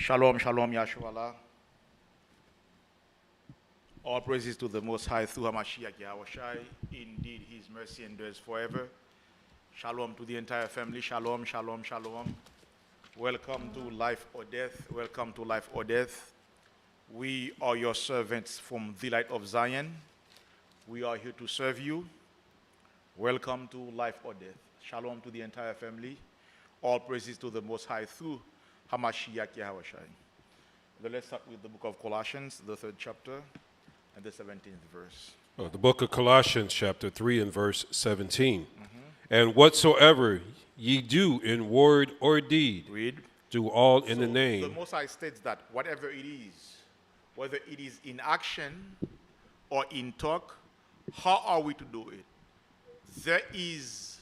Shalom, shalom, Yahshua. All praises to the Most High through Hamashiach Yahushai. Indeed, His mercy endures forever. Shalom to the entire family. Shalom, shalom, shalom. Welcome to Life or Death. Welcome to Life or Death. We are your servants from the Light of Zion. We are here to serve you. Welcome to Life or Death. Shalom to the entire family. All praises to the Most High through Hamashiach Yahushai. Let's start with the book of Colossians, the 3rd chapter, and the 17th verse. The book of Colossians, chapter 3 and verse 17. And whatsoever ye do in word or deed, Read. do all in the The name. Most High states that whatever it is, whether it is in action or in talk, how are we to do it? There is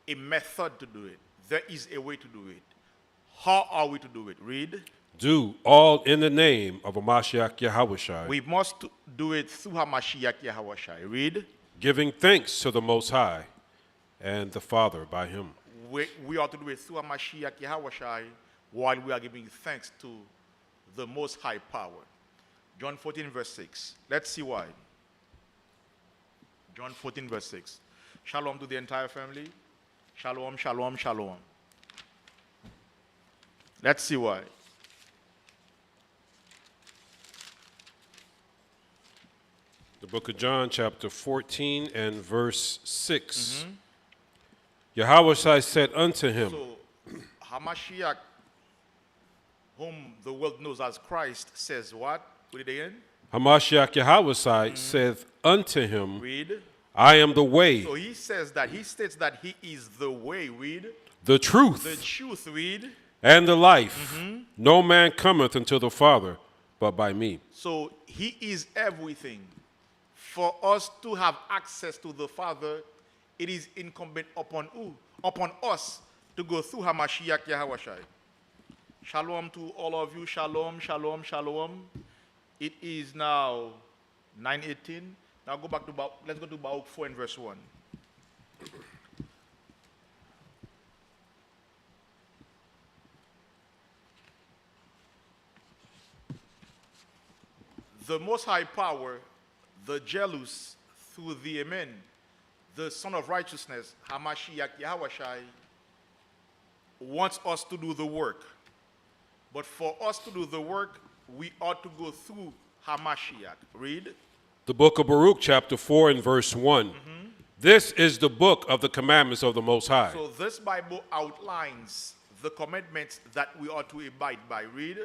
a method to do it. There is a way to do it. How are we to do it? Read. Do all in the name of Hamashiach Yahushai, We must do it through Hamashiach Yahushai. Read. giving thanks to the Most High and the Father by him. We are to do it through Hamashiach Yahushai while we are giving thanks to the Most High Power. John 14 verse 6. Let's see why. John 14 verse 6. Shalom to the entire family. Shalom, shalom, shalom. Let's see why. The book of John, chapter 14 and verse 6. Yahushai said unto him, So, Hamashiach, whom the world knows as Christ, says what? Read it again. Hamashiach Yahushai saith unto him, Read. I am the way, So he says that, he states that he is the way. Read. the truth, The truth. Read. and the life. No man cometh unto the Father but by me. So he is everything. For us to have access to the Father, it is incumbent upon us to go through Hamashiach Yahushai. Shalom to all of you. Shalom, shalom, shalom. It is now 9:18. Now go back to let's go to Baruch 4 and verse 1. The Most High Power, the jealous, through the Amen, the Son of Righteousness, Hamashiach Yahushai, wants us to do the work. But for us to do the work, we ought to go through Hamashiach. Read. The book of Baruch, chapter 4 and verse 1. This is the book of the commandments of the Most High. So this Bible outlines the commandments that we ought to abide by. Read.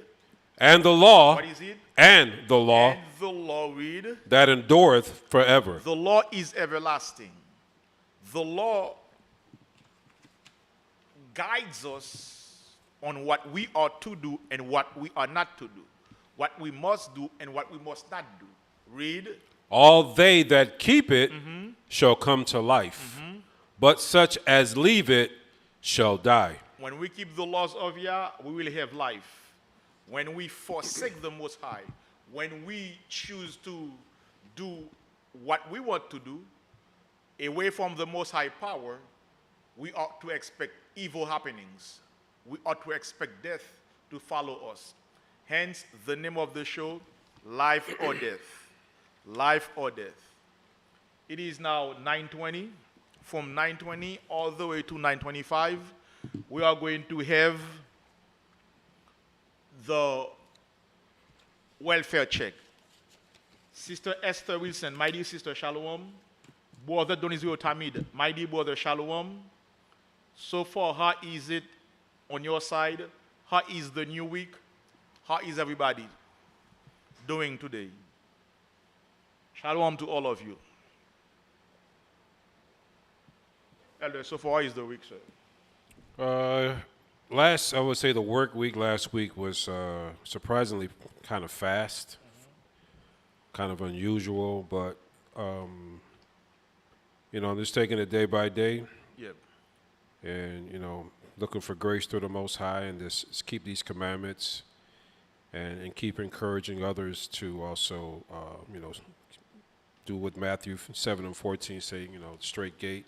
And the law, What is it? and the law And the law. Read. that endureth forever. The law is everlasting. The law guides us on what we ought to do and what we are not to do, what we must do and what we must not do. Read. All they that keep it shall come to life, but such as leave it shall die. When we keep the laws of Yah, we will have life. When we forsake the Most High, when we choose to do what we want to do, away from the Most High Power, we ought to expect evil happenings. We ought to expect death to follow us. Hence, the name of the show, Life or Death. Life or Death. It is now 9:20. From 9:20 all the way to 9:25, we are going to have the welfare check. Sister Esther Wilson, my dear sister, shalom. Brother Donizio Tamid, my dear brother, shalom. So far, how is it on your side? How is the new week? How is everybody doing today? Shalom to all of you. Elder, so far, how is the week, sir? I would say the work week last week was surprisingly kind of fast, kind of unusual, but, I'm just taking it day by day. Yep. And, looking for grace through the Most High and just keep these commandments and keep encouraging others to also, do what Matthew 7 and 14 say, straight gate.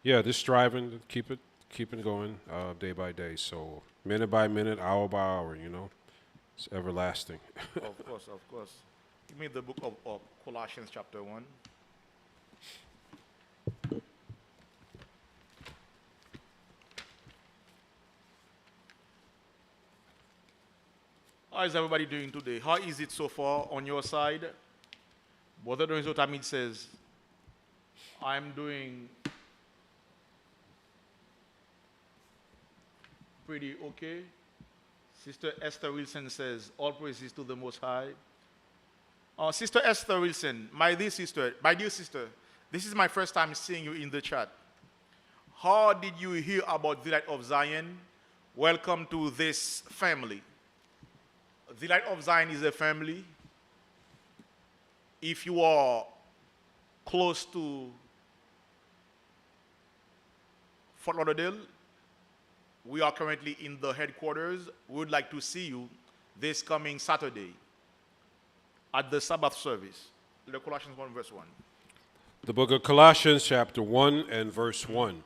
Just striving to keeping going day by day. So minute by minute, hour by hour, you know, it's everlasting. Of course, of course. Give me the book of Colossians chapter 1. How is everybody doing today? How is it so far on your side? Brother Lorenzo Tamid says, I'm doing pretty okay. Sister Esther Wilson says, all praises to the Most High. Sister Esther Wilson, my dear sister, this is my first time seeing you in the chat. How did you hear about the Light of Zion? Welcome to this family. The Light of Zion is a family. If you are close to Fort Lauderdale, we are currently in the headquarters. We would like to see you this coming Saturday at the Sabbath service. The Colossians 1 verse 1. The book of Colossians, chapter 1 and verse 1.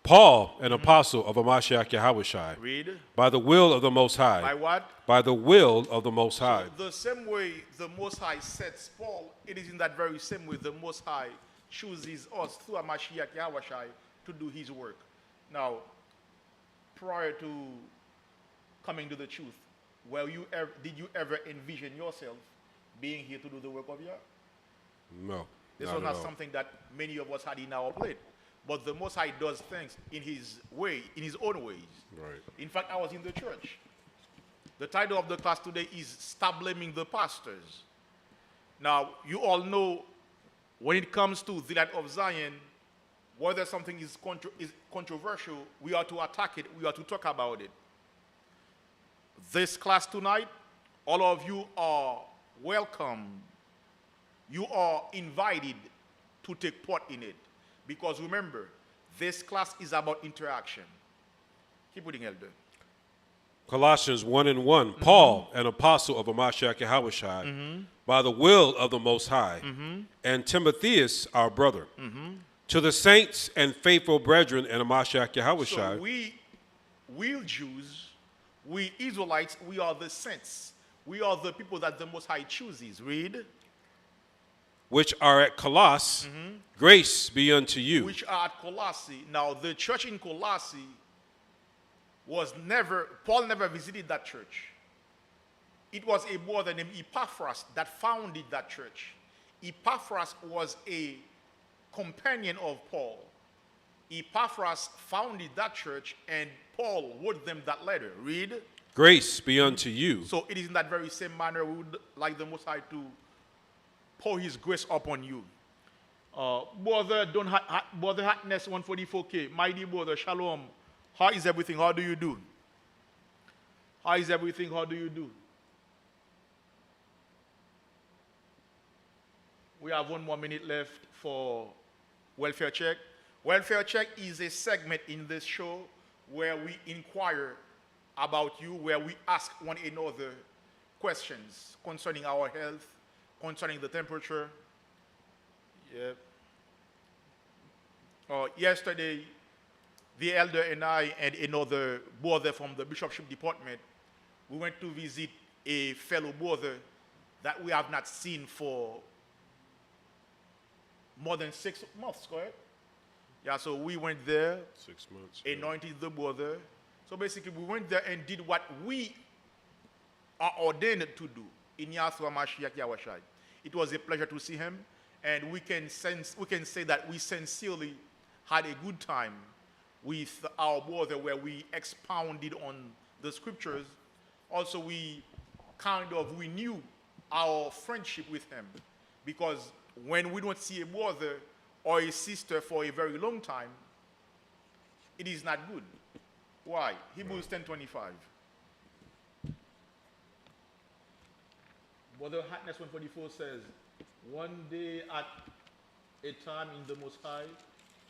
Paul, an apostle of Mashiach Yahushai, Read. by the will of the Most High. By what? By the will of the Most High. So the same way the Most High sets Paul, it is in that very same way the Most High chooses us through Mashiach Yahushai to do his work. Now, prior to coming to the truth, did you ever envision yourself being here to do the work of Yah? No. This was not something that many of us had in our plate. But the Most High does things in his way, in his own ways. Right. In fact, I was in the church. The title of the class today is Stop Blaming the Pastors. Now, you all know when it comes to the Light of Zion, whether something is controversial, we are to attack it, we are to talk about it. This class tonight, all of you are welcome. You are invited to take part in it. Because remember, this class is about interaction. Keep reading, Elder. Colossians 1 and 1. Paul, an apostle of Mashiach Yahushai, by the will of the Most High, and Timotheus, our brother, to the saints and faithful brethren in Mashiach Yahushai. So we Jews, we Israelites, we are the saints. We are the people that the Most High chooses. Read. Which are at Colossus, grace be unto you. Which are at Colossae. Now, the church in Colossae Paul never visited that church. It was a brother named Epaphras that founded that church. Epaphras was a companion of Paul. Epaphras founded that church, and Paul wrote them that letter. Read. Grace be unto you. So it is in that very same manner we would like the Most High to pour his grace upon you. Brother Hatness 144K, my dear brother, shalom. How is everything? How do you do? How is everything? How do you do? We have 1 more minute left for welfare check. Welfare check is a segment in this show where we inquire about you, where we ask one another questions concerning our health, concerning the temperature. Yesterday, the elder and I and another brother from the bishopship department, we went to visit a fellow brother that we have not seen for more than 6 months, correct? Yeah, so we went there, 6 months, anointed the brother. So basically, we went there and did what we are ordained to do in Yahshua Mashiach Yahushai. It was a pleasure to see him, and we can say that we sincerely had a good time with our brother where we expounded on the scriptures. Also, we kind of renew our friendship with him, because when we don't see a brother or a sister for a very long time, it is not good. Why? Hebrews 10:25. Brother Hatness 144 says, one day at a time in the Most High.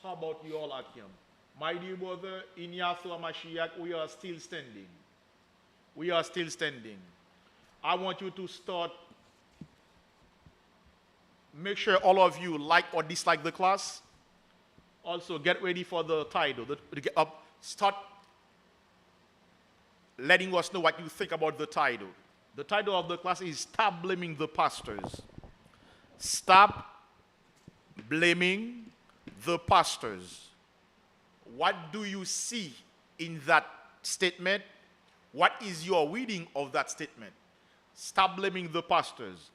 How about you all, Akim? My dear brother, in Yahshua Mashiach, we are still standing. We are still standing. I want you to start. Make sure all of you like or dislike the class. Also, get ready for the title. start letting us know what you think about the title. The title of the class is Stop Blaming the Pastors. Stop blaming the pastors. What do you see in that statement? What is your reading of that statement? Stop blaming the pastors.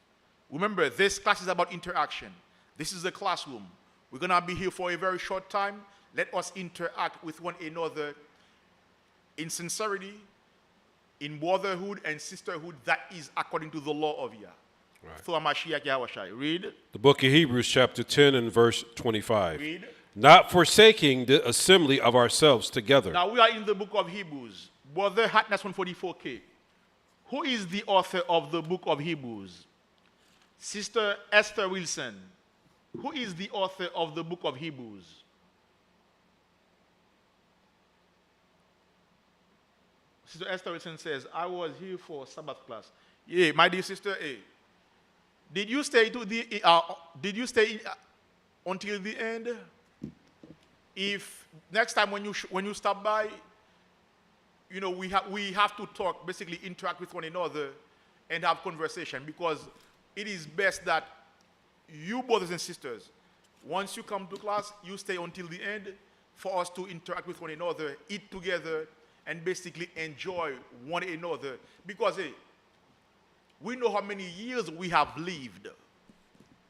Remember, this class is about interaction. This is a classroom. We're going to be here for a very short time. Let us interact with one another in sincerity, in brotherhood and sisterhood that is according to the law of Yah. Right. Through Mashiach Yahushai. Read. The book of Hebrews, chapter 10 and verse 25. Read. Not forsaking the assembly of ourselves together. Now we are in the book of Hebrews. Brother Hatnas 144K. Who is the author of the book of Hebrews? Sister Esther Wilson. Who is the author of the book of Hebrews? Sister Esther Wilson says, I was here for Sabbath class. Yeah, my dear sister, did you stay to the until the end? If next time when you stop by, you know, we have to talk, basically interact with one another and have conversation, because it is best that you brothers and sisters, once you come to class, you stay until the end for us to interact with one another, eat together, and basically enjoy one another. Because we know how many years we have lived.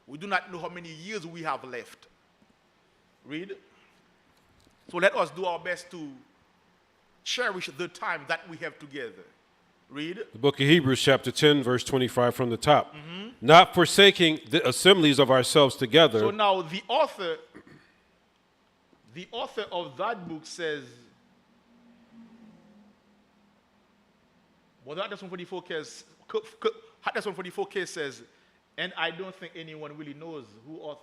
We do not know how many years we have left. Read. So let us do our best to cherish the time that we have together. Read. The book of Hebrews, chapter 10, verse 25 from the top. Not forsaking the assemblies of ourselves together. So now the author of that book says, well, that 144K says, and I don't think anyone really knows who author.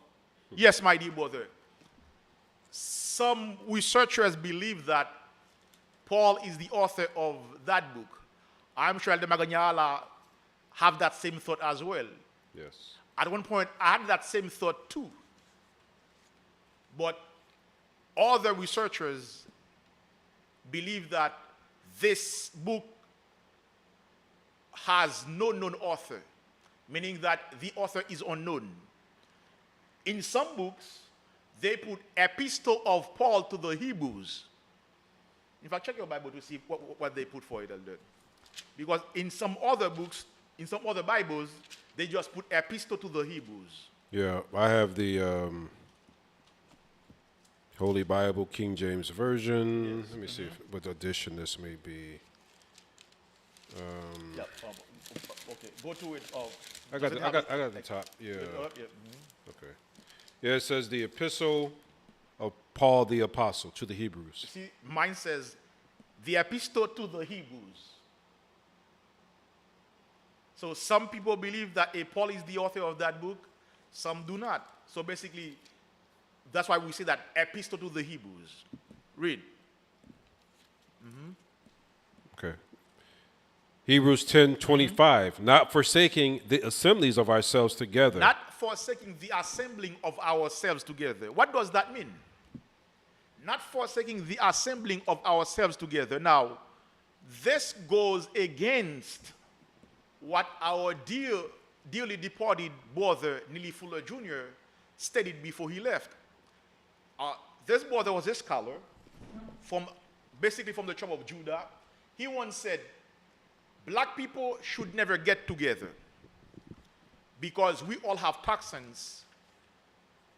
Yes, my dear brother. Some researchers believe that Paul is the author of that book. I'm sure the Maganyala have that same thought as well. Yes. At one point, I had that same thought too. But other researchers believe that this book has no known author, meaning that the author is unknown. In some books, they put epistle of Paul to the Hebrews. In fact, check your Bible to see what they put for it. Because in some other books, in some other Bibles, they just put epistle to the Hebrews. Yeah, I have the Holy Bible, King James Version. Yes. Let me see what edition this may be. Okay, go to it. I got the top. Yeah. Okay. Yeah, it says the epistle of Paul the Apostle to the Hebrews. See, mine says the epistle to the Hebrews. So some people believe that Paul is the author of that book. Some do not. So basically, that's why we say that epistle to the Hebrews. Read. Okay. Hebrews 10:25. Not forsaking the assemblies of ourselves together. Not forsaking the assembling of ourselves together. What does that mean? Not forsaking the assembling of ourselves together. Now, this goes against what our dearly departed brother, Neely Fuller Jr., stated before he left. This brother was a scholar, basically from the tribe of Judah. He once said, black people should never get together because we all have toxins.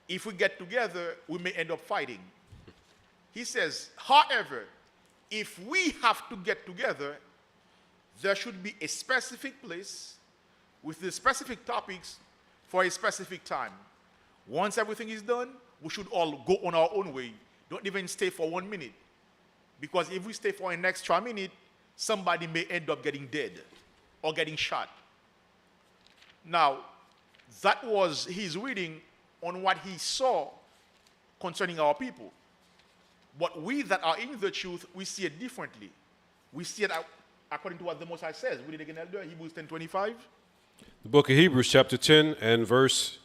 If we get together, we may end up fighting. He says, however, if we have to get together, there should be a specific place with the specific topics for a specific time. Once everything is done, we should all go on our own way. Don't even stay for 1 minute. Because if we stay for an extra minute, somebody may end up getting dead or getting shot. Now, that was his reading on what he saw concerning our people. But we that are in the truth, we see it differently. We see it according to what the Most High says. Read it again, Elder, Hebrews 10:25. The book of Hebrews, chapter 10 and verse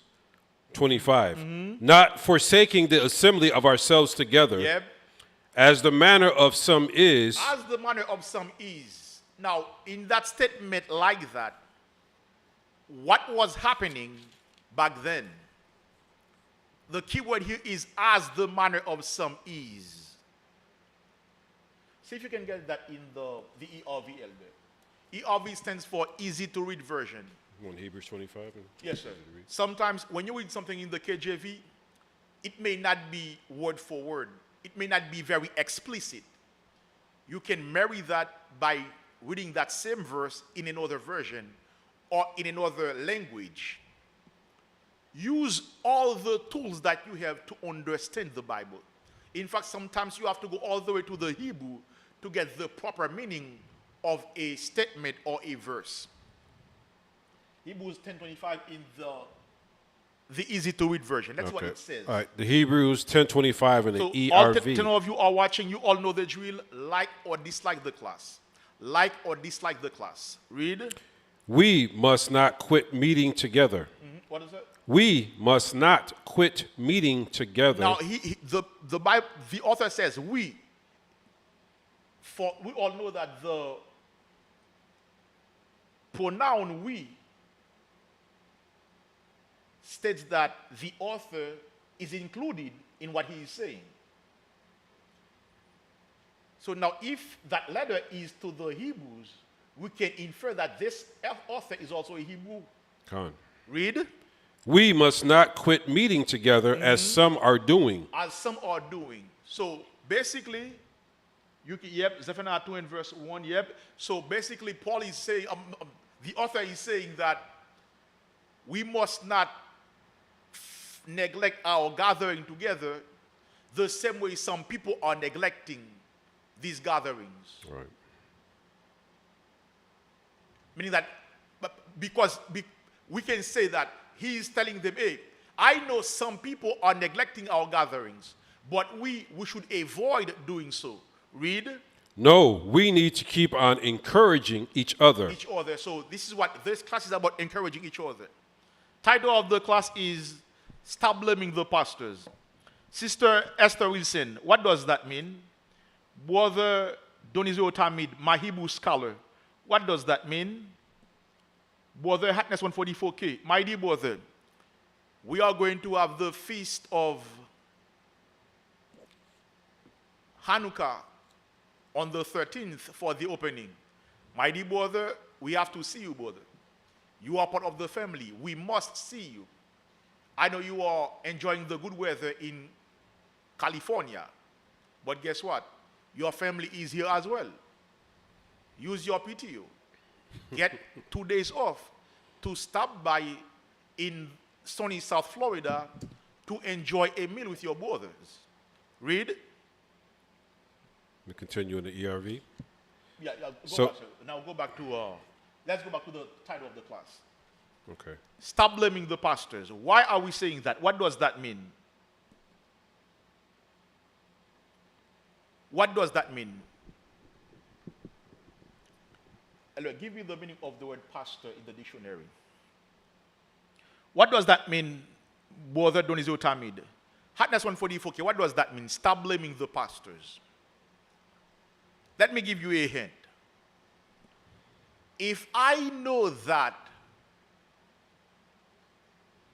25. Not forsaking the assembly of ourselves together, Yep. As the manner of some is, As the manner of some is. Now, in that statement like that, what was happening back then? The key word here is as the manner of some is. See if you can get that in the ERV, Elder. ERV stands for easy to read version. on Hebrews 25? Yes, sir. Sometimes when you read something in the KJV, it may not be word for word. It may not be very explicit. You can marry that by reading that same verse in another version or in another language. Use all the tools that you have to understand the Bible. In fact, sometimes you have to go all the way to the Hebrew to get the proper meaning of a statement or a verse. Hebrews 10:25 in the easy to read version. That's what it says. All right, the Hebrews 10:25 in the So ERV. all 10 of you are watching, you all know the drill. Like or dislike the class. Like or dislike the class. Read. We must not quit meeting together. What is it? We must not quit meeting together. Now, the Bible, the author says we. For we all know that the pronoun we states that the author is included in what he is saying. So now, if that letter is to the Hebrews, we can infer that this author is also a Hebrew. Come on. Read. We must not quit meeting together as some are doing. As some are doing. So basically, Zephaniah 2 and verse 1, So basically, Paul is saying, the author is saying that we must not neglect our gathering together the same way some people are neglecting these gatherings. Right. Meaning that, because we can say that he is telling them, hey, I know some people are neglecting our gatherings, but we should avoid doing so. Read. No, we need to keep on encouraging each other. Each other. So this is what this class is about, encouraging each other. Title of the class is Stop Blaming the Pastors. Sister Esther Wilson, what does that mean? Brother Donizio Tamid, my Hebrew scholar, what does that mean? Brother Hatness 144K, my dear brother, we are going to have the feast of Hanukkah on the 13th for the opening. My dear brother, we have to see you, brother. You are part of the family. We must see you. I know you are enjoying the good weather in California, but guess what? Your family is here as well. Use your PTO. Get 2 days off to stop by in sunny South Florida to enjoy a meal with your brothers. Read. We continue in the ERV. Now go back to, let's go back to the title of the class. Okay. Stop blaming the pastors. Why are we saying that? What does that mean? What does that mean? I'll give you the meaning of the word pastor in the dictionary. What does that mean, Brother Donizio Tamid? Hatness 144K, what does that mean? Stop blaming the pastors. Let me give you a hint. If I know that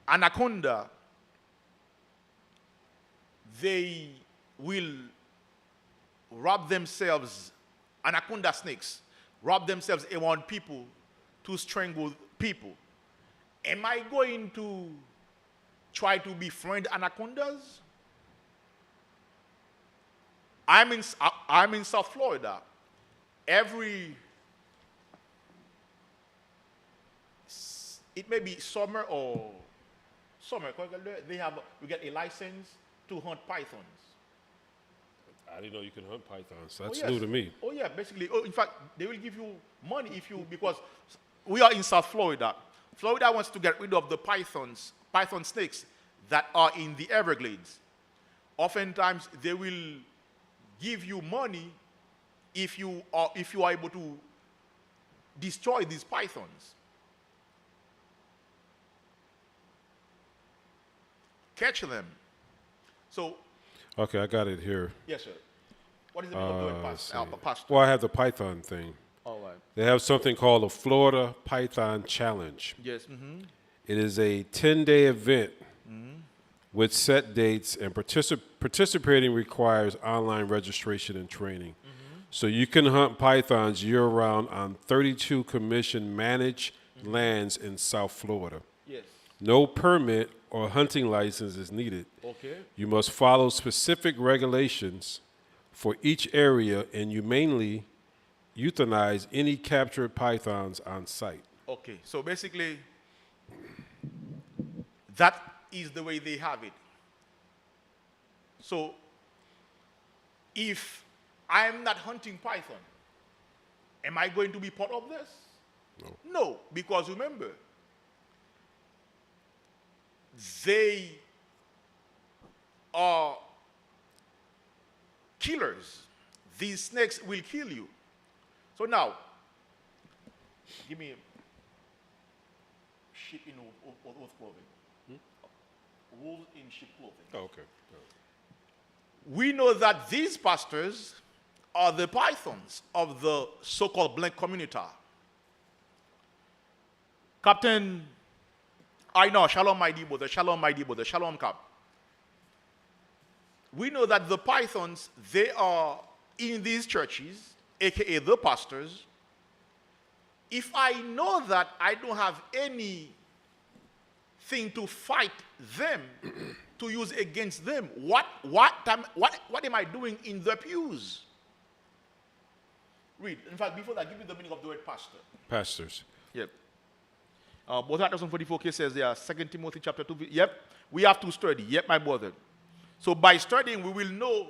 anaconda, they will wrap themselves, anaconda snakes, wrap themselves around people to strangle people. Am I going to try to befriend anacondas? I'm in South Florida. It may be summer or summer. We get a license to hunt pythons. I didn't know you could hunt pythons. That's Oh, yes. new to me. Oh yeah, basically. Oh, in fact, they will give you money because we are in South Florida. Florida wants to get rid of the python snakes that are in the Everglades. Oftentimes, they will give you money if you are able to destroy these pythons. Catch them. So. Okay, I got it here. Yes, sir. What is the meaning of the word let's see. pastor? Well, I have the Python thing. All right. They have something called the Florida Python Challenge. Yes. Mm-hmm. It is a 10-day event with set dates, and participating requires online registration and training. So you can hunt pythons year-round on 32 commission-managed lands in South Florida. Yes. No permit or hunting license is needed. Okay. You must follow specific regulations for each area, and you mainly euthanize any captured pythons on site. Okay. So basically, that is the way they have it. So if I'm not hunting python, am I going to be part of this? No. No, because remember, they are killers. These snakes will kill you. So now, give me sheep in wolf clothing. Wolves in sheep clothing. Oh, okay. We know that these pastors are the pythons of the so-called blank community. Captain, I know, shalom my dear brother, shalom my dear brother, shalom cap. We know that the pythons, they are in these churches, aka the pastors. If I know that I don't have anything to fight them, to use against them, what am I doing in the pews? Read. In fact, before that, give me the meaning of the word pastor. Pastors. Yep. Both 44K says there, 2 Timothy chapter 2. Yep. We have to study. Yep, my brother. So by studying, we will know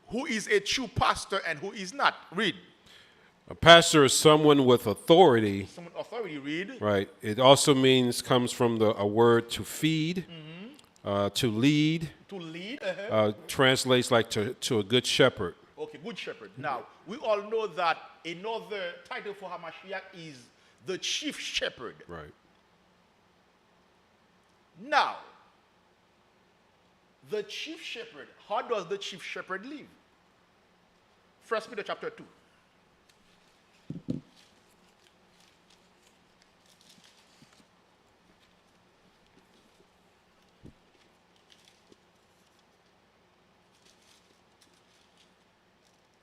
who is a true pastor and who is not. Read. A pastor is someone with authority. Someone authority, read. Right. It also comes from a word to feed, to lead. To lead. Translates like to a good shepherd. Okay, good shepherd. Now, we all know that another title for Hamashiach is the chief shepherd. Right. Now, the chief shepherd, how does the chief shepherd live? 1 Peter chapter 2.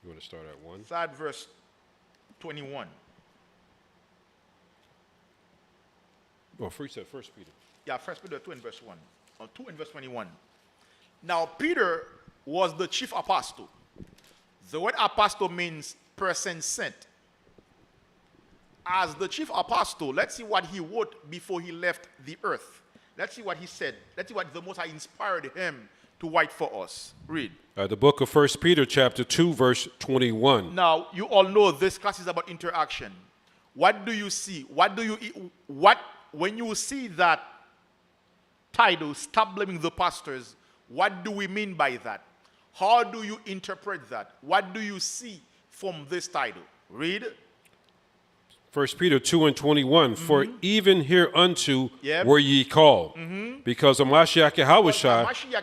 You want to start at 1? Start verse 21. Well, first said 1 Peter. Yeah, 1 Peter 2 and verse 1. Or 2 and verse 21. Now, Peter was the chief apostle. The word apostle means person sent. As the chief apostle, let's see what he wrote before he left the earth. Let's see what he said. Let's see what the Most High inspired him to write for us. Read. The book of 1 Peter chapter 2, verse 21. Now, you all know this class is about interaction. What do you see? When you see that title, stop blaming the pastors, what do we mean by that? How do you interpret that? What do you see from this title? Read. 1 Peter 2 and 21. For even hereunto were ye called, because of Mashiach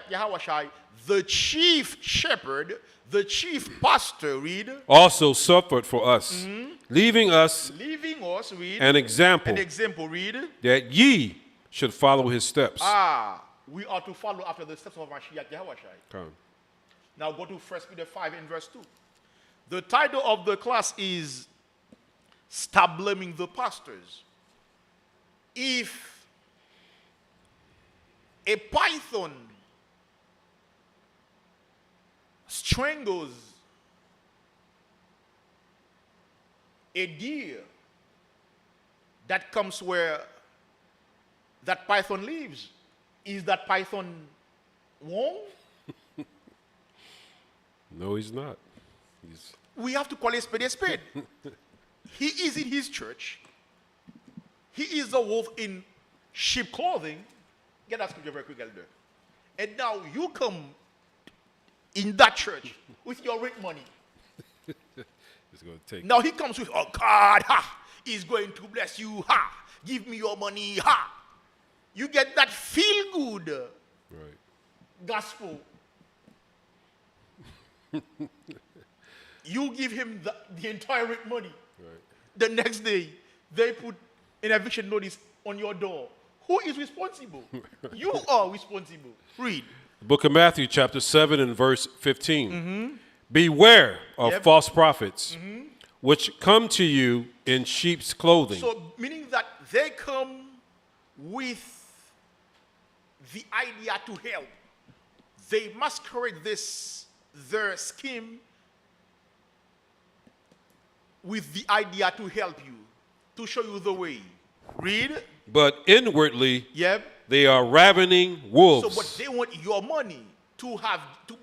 Yahushai, the chief shepherd, the chief pastor, read, also suffered for us, leaving us read, an example, read, that ye should follow his steps. We are to follow after the steps of Mashiach Yahushai. Come. Now go to 1 Peter 5 and verse 2. The title of the class is Stop Blaming the Pastors. If a python strangles a deer that comes where that python lives, is that python wrong? No, he's not. We have to call a spade a spade. He is in his church. He is a wolf in sheep clothing. Get that scripture very quick, Elder. And now you come in that church with your rent money. It's going to take. Now he comes with, oh God, he's going to bless you. Give me your money. You get that feel good gospel. you give him the entire rent money. Right. The next day, they put an eviction notice on your door. Who is responsible? You are responsible. Read. The book of Matthew, chapter 7 and verse 15. Beware of false prophets, which come to you in sheep's clothing. So, meaning that they come with the idea to help. They masquerade their scheme with the idea to help you, to show you the way. Read. But inwardly, Yep. they are ravening wolves. So, but they want your money to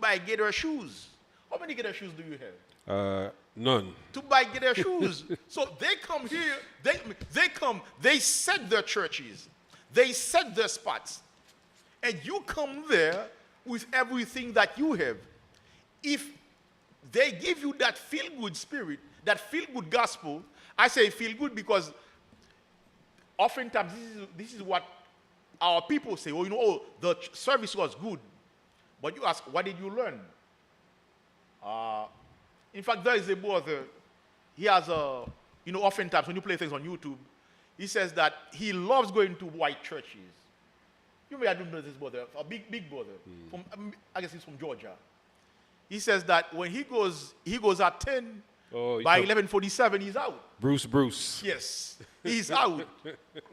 buy Gator shoes. How many Gator shoes do you have? None. To buy Gator shoes. So they come here, they set their churches, they set their spots, and you come there with everything that you have. If they give you that feel-good spirit, that feel-good gospel, I say feel-good because oftentimes this is what our people say. Oh, the service was good. But you ask, what did you learn? In fact, there is a brother, he has oftentimes when you play things on YouTube, he says that he loves going to white churches. You may have known this brother, a big brother, I guess he's from Georgia. He says that when he goes at 10, by 11:47, he's out. Bruce. Yes, he's out.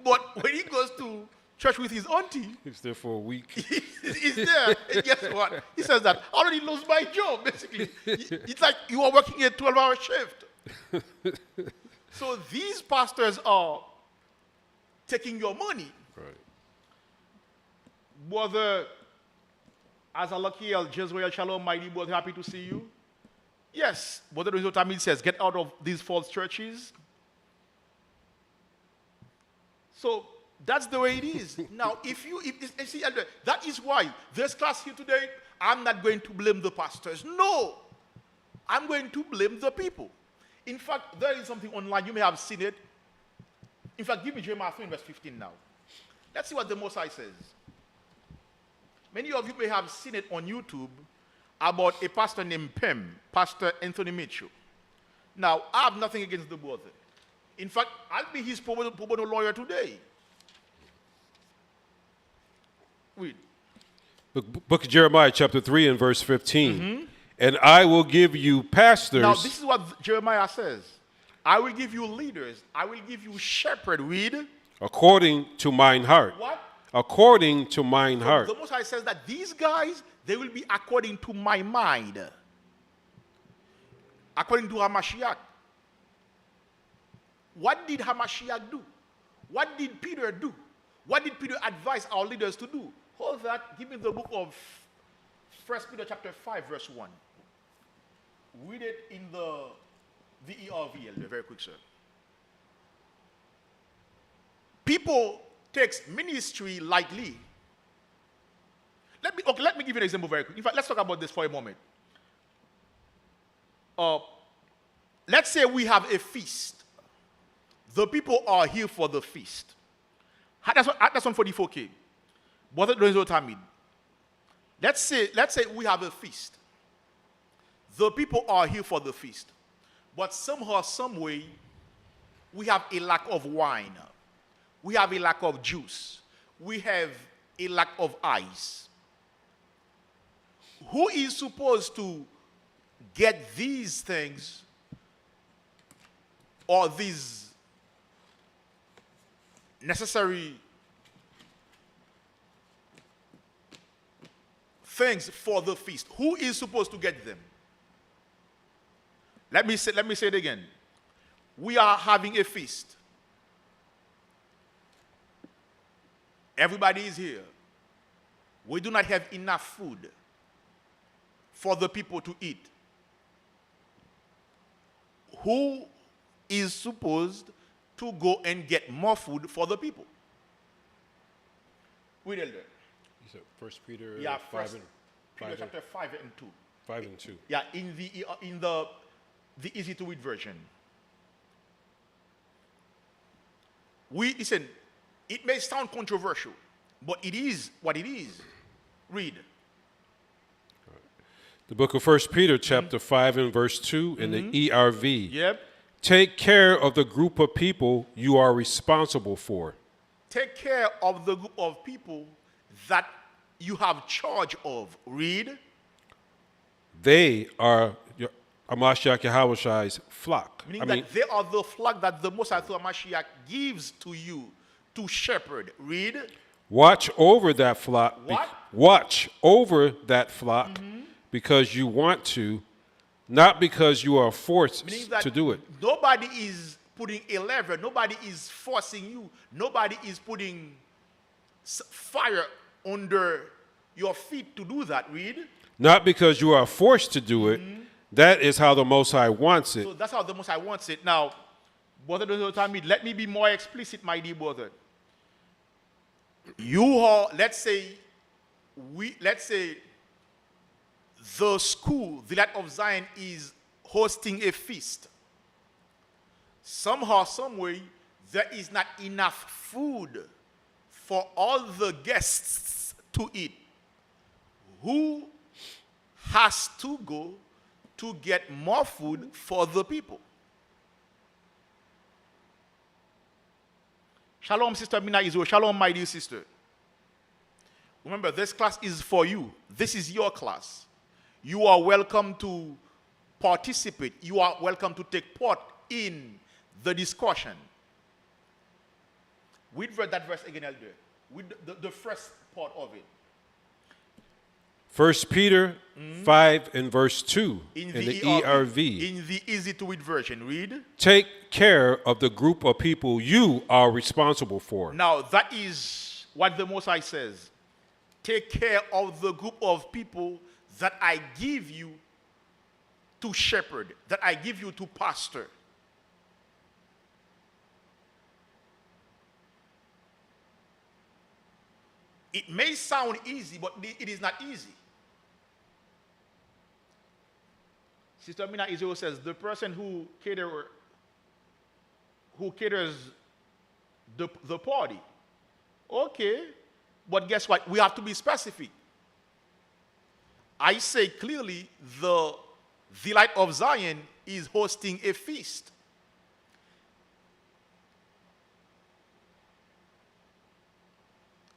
But when he goes to church with his auntie, He's there for a week. he's there. And guess what? He says that I already lost my job, basically. It's like you are working a 12-hour shift. So these pastors are taking your money. Right. Brother Azalakiel, Jezreel, Shalom, mighty brother, happy to see you. Yes, Brother Tamil says, get out of these false churches. So that's the way it is. Now, if see, Elder, that is why this class here today, I'm not going to blame the pastors. No, I'm going to blame the people. In fact, there is something online. You may have seen it. In fact, give me Jeremiah 3 verse 15 now. Let's see what the Most High says. Many of you may have seen it on YouTube about a pastor named Pem, Pastor Anthony Mitchell. Now, I have nothing against the brother. In fact, I'll be his pro bono lawyer today. Read. Book of Jeremiah, chapter 3 and verse 15. And I will give you pastors. Now, this is what Jeremiah says. I will give you leaders. I will give you shepherd. Read. According to mine heart. What? According to mine heart. The Most High says that these guys, they will be according to my mind. According to Hamashiach. What did Hamashiach do? What did Peter do? What did Peter advise our leaders to do? Hold that. Give me the book of 1 Peter chapter 5, verse 1. Read it in the ERV, very quick, sir. People take ministry lightly. Let me give you an example very quick. In fact, let's talk about this for a moment. Let's say we have a feast. The people are here for the feast. That's 144K. Brother Lorenzo Tamid. Let's say we have a feast. The people are here for the feast. But somehow, some way, we have a lack of wine. We have a lack of juice. We have a lack of ice. Who is supposed to get these things or these necessary things for the feast? Who is supposed to get them? Let me say it again. We are having a feast. Everybody is here. We do not have enough food for the people to eat. Who is supposed to go and get more food for the people? Read, Elder. You said 1 Peter 5 Peter chapter 5 and 2. 5 and 2. Yeah, in the easy to read version. Listen, it may sound controversial, but it is what it is. Read. The book of First Peter, chapter 5 and verse 2 in the ERV. Yep. Take care of the group of people you are responsible for. Take care of the group of people that you have charge of. Read. They are Hamashiach Yahushai's flock. Meaning that they are the flock that the Most High through Mashiach gives to you to shepherd. Read. Watch over that flock. What? Watch over that flock because you want to, not because you are forced to do it. Nobody is putting a lever. Nobody is forcing you. Nobody is putting fire under your feet to do that. Read. Not because you are forced to do it. That is how the Most High wants it. So that's how the Most High wants it. Now, brother, let me be more explicit, my dear brother. You are, let's say the school, the Light of Zion, is hosting a feast. Somehow, some way, there is not enough food for all the guests to eat. Who has to go to get more food for the people? Shalom, Sister Mina Israel. Shalom, my dear sister. Remember, this class is for you. This is your class. You are welcome to participate. You are welcome to take part in the discussion. We read that verse again, Elder. With the first part of it. 1 Peter 5 and verse 2 in the ERV. ERV. In the easy-to-read version. Read. Take care of the group of people you are responsible for. Now, that is what the Most High says. Take care of the group of people that I give you to shepherd, that I give you to pastor. It may sound easy, but it is not easy. Sister Mina Israel says the person who caters the party. Okay, but guess what? We have to be specific. I say clearly the Light of Zion is hosting a feast.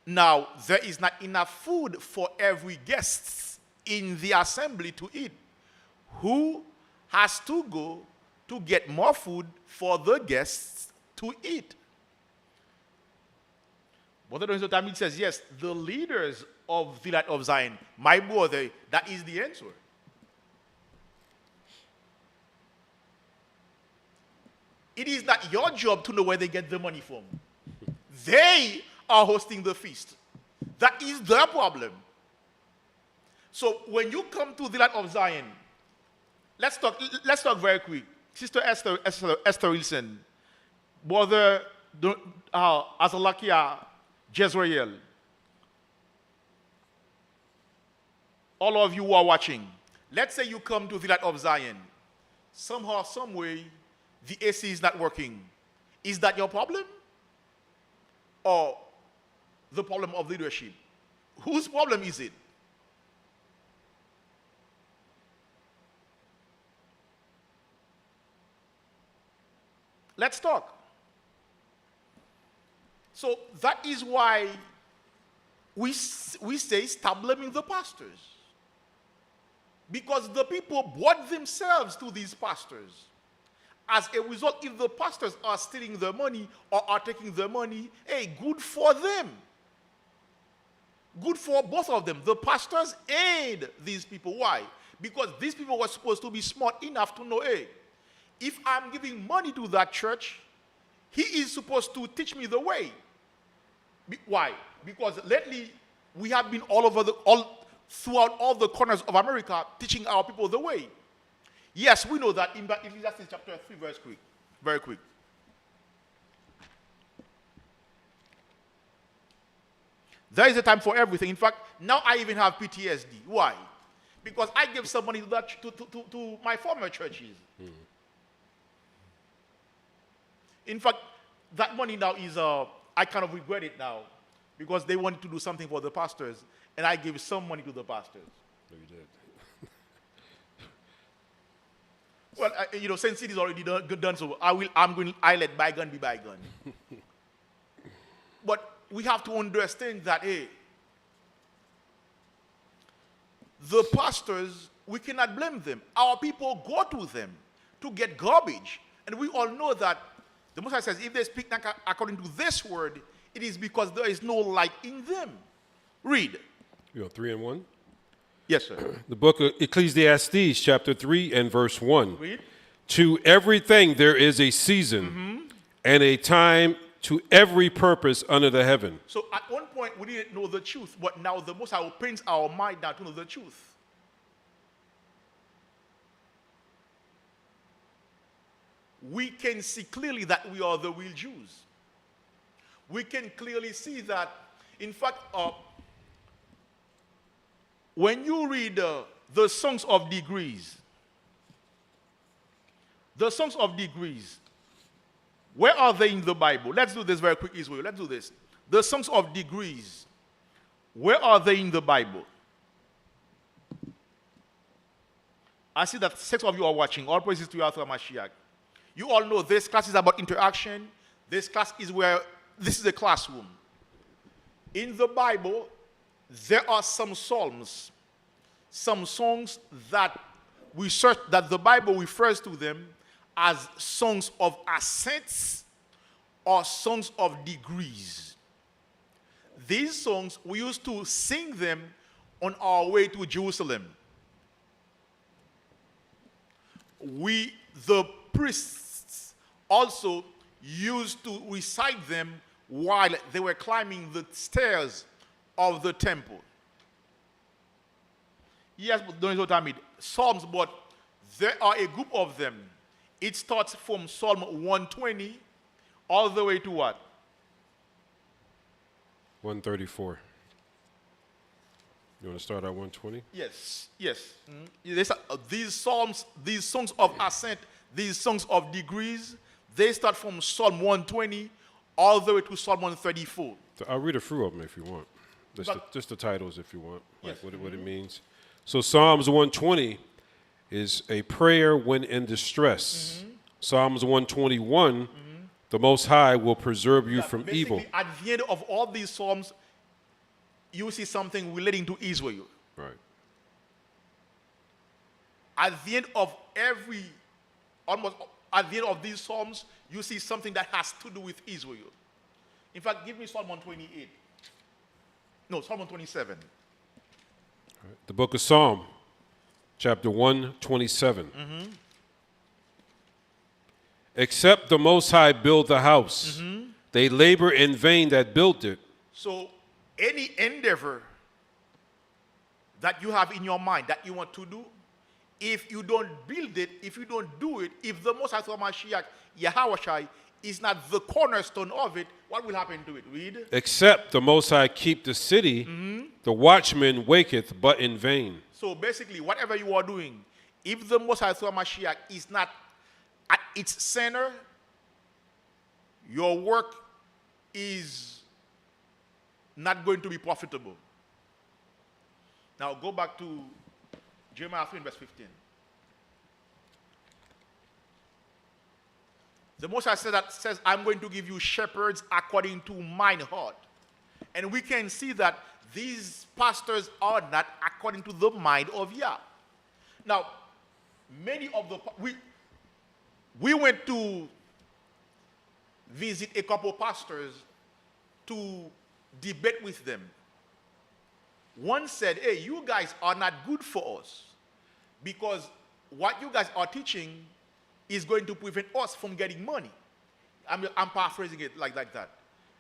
Now, there is not enough food for every guest in the assembly to eat. Who has to go to get more food for the guests to eat? Brother Tamid says, yes, the leaders of the Light of Zion. My brother, that is the answer. It is not your job to know where they get the money from. They are hosting the feast. That is their problem. So when you come to the Light of Zion, let's talk very quick. Sister Esther Wilson, Brother Azalakia Jezreel, all of you who are watching, let's say you come to the Light of Zion. Somehow, some way, the AC is not working. Is that your problem? Or the problem of leadership? Whose problem is it? Let's talk. So that is why we say stop blaming the pastors. Because the people brought themselves to these pastors. As a result, if the pastors are stealing their money or are taking their money, hey, good for them. Good for both of them. The pastors aid these people. Why? Because these people were supposed to be smart enough to know, hey, if I'm giving money to that church, he is supposed to teach me the way. Why? Because lately, we have been throughout all the corners of America teaching our people the way. Yes, we know that in Ecclesiastes chapter 3, very quick. There is a time for everything. In fact, now I even have PTSD. Why? Because I gave some money to my former churches. In fact, that money now is, I kind of regret it now because they wanted to do something for the pastors, and I gave some money to the pastors. No, you did. Well, since it is already done so, I let bygone be bygone. But we have to understand that, hey, the pastors, we cannot blame them. Our people go to them to get garbage. And we all know that the Most High says, if they speak not according to this word, it is because there is no light in them. Read. 3 and 1? Yes, sir. The book of Ecclesiastes, chapter 3 and verse 1. Read. To everything there is a season and a time to every purpose under the heaven. So at one point we didn't know the truth, but now the Most High opens our mind now to know the truth. We can see clearly that we are the real Jews. We can clearly see that, in fact, when you read the Songs of Degrees, where are they in the Bible? Let's do this very quick, Israel. Let's do this. The Songs of Degrees, where are they in the Bible? I see that 6 of you are watching. All praises to Yahweh Mashiach. You all know this class is about interaction. This class is this is a classroom. In the Bible, there are some psalms, some songs that that the Bible refers to them as songs of ascents or songs of degrees. These songs, we used to sing them on our way to Jerusalem. The priests also used to recite them while they were climbing the stairs of the temple. Yes, but don't know what I mean. Psalms, but there are a group of them. It starts from Psalm 120 all the way to what? 134. You want to start at 120? Yes. These psalms, these songs of ascent, these songs of degrees, they start from Psalm 120 all the way to Psalm 134. I'll read a few of them if you want. Just the titles if you want, like yes. what it means. So Psalms 120 is a prayer when in distress. Psalms 121, the Most High will preserve you from evil. At the end of all these psalms, you see something relating to Israel. Right. At the end of at the end of these psalms, you see something that has to do with Israel. In fact, give me Psalm 128. No, Psalm 127. Right. The book of Psalm, chapter 127. Except the Most High build the house, they labor in vain that built it. So any endeavor that you have in your mind that you want to do, if you don't build it, if you don't do it, if the Most High Mashiach, Yahweh, is not the cornerstone of it, what will happen to it? Read. Except the Most High keep the city, the watchman waketh but in vain. So basically, whatever you are doing, if the Most High Mashiach is not at its center, your work is not going to be profitable. Now go back to Jeremiah 3 verse 15. The Most High says, I'm going to give you shepherds according to mine heart. And we can see that these pastors are not according to the mind of Yah. Now, many of the... We went to visit a couple pastors to debate with them. One said, hey, you guys are not good for us because what you guys are teaching is going to prevent us from getting money. I'm paraphrasing it like that.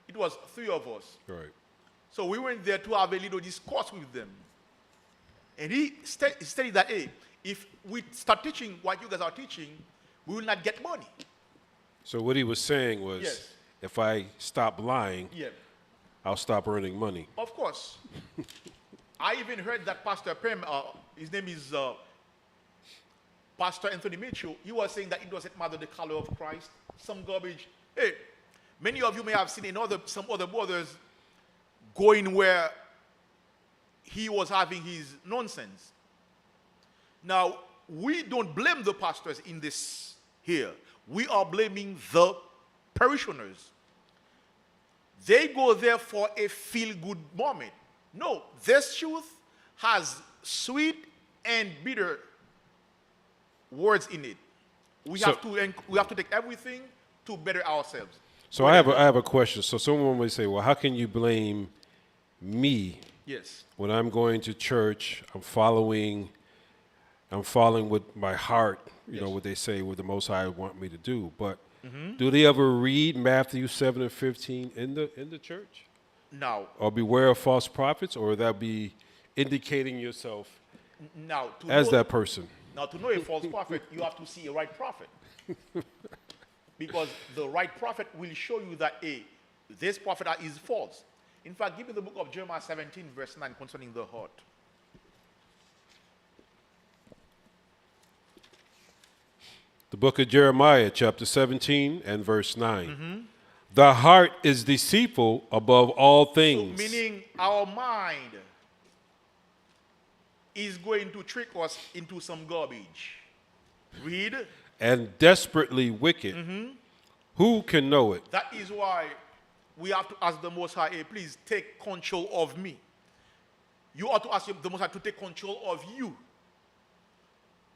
It was 3 of us. Right. So we went there to have a little discourse with them. And he stated that, hey, if we start teaching what you guys are teaching, we will not get money. So what he was saying was, yes, if I stop lying, yeah, I'll stop earning money. Of course. I even heard that Pastor Pem, his name is Pastor Anthony Mitchell, he was saying that it doesn't matter the color of Christ, some garbage. Hey, many of you may have seen some other brothers going where he was having his nonsense. Now, we don't blame the pastors in this here. We are blaming the parishioners. They go there for a feel-good moment. No, this truth has sweet and bitter words in it. We have to take everything to better ourselves. So I have a question. So someone would say, well, how can you blame me? Yes. When I'm going to church, I'm following with my heart, you know, what they say, what the Most High want me to do. But do they ever read Matthew 7 and 15 in the church? Now. Or beware of false prophets, or would that be indicating yourself now, as that person? Now, to know a false prophet, you have to see a right prophet. Because the right prophet will show you that, this prophet is false. In fact, give me the book of Jeremiah 17, verse 9, concerning the heart. The book of Jeremiah, chapter 17 and verse 9. The heart is deceitful above all things. So meaning our mind is going to trick us into some garbage. Read. And desperately wicked. Who can know it? That is why we have to ask the Most High, please take control of me. You ought to ask the Most High to take control of you,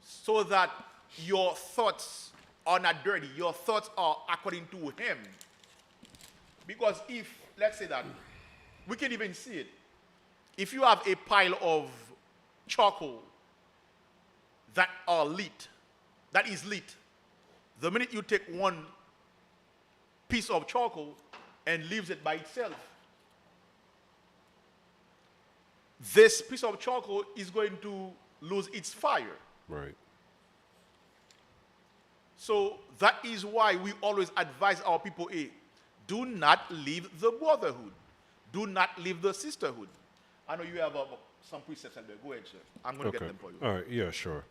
so that your thoughts are not dirty. Your thoughts are according to Him. Because if, let's say that, we can even see it. If you have a pile of charcoal that is lit, the minute you take one piece of charcoal and leaves it by itself, this piece of charcoal is going to lose its fire. Right. So that is why we always advise our people, do not leave the brotherhood. Do not leave the sisterhood. I know you have some precepts out there. Go ahead, sir. I'm going to get them for you. All right. Yeah, sure.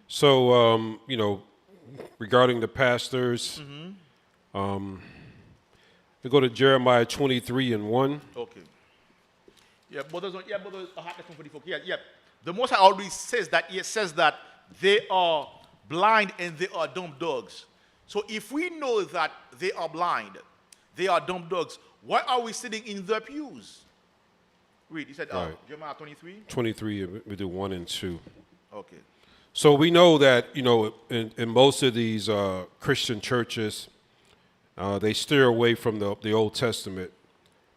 So, you know, regarding the pastors, we go to Jeremiah 23 and 1. Okay. Yeah, brothers, yeah. The Most High always says that. He says that they are blind and they are dumb dogs. So if we know that they are blind, they are dumb dogs, why are we sitting in the pews? Read. He said, Jeremiah 23? 23, we do 1 and 2. Okay. So we know that, you know, in most of these Christian churches, they steer away from the Old Testament,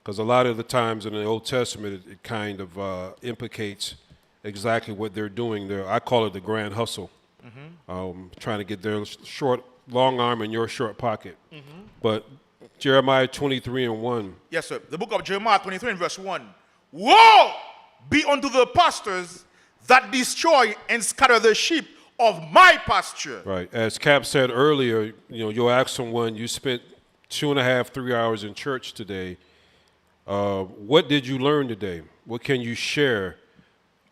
because a lot of the times in the Old Testament, it kind of implicates exactly what they're doing there. I call it the grand hustle, trying to get their long arm in your short pocket. But Jeremiah 23 and 1. Yes, sir. The book of Jeremiah 23 and verse 1. Woe be unto the pastors that destroy and scatter the sheep of my pasture. Right. As Cap said earlier, you know, you'll ask someone, you spent 2.5, 3 hours in church today. What did you learn today? What can you share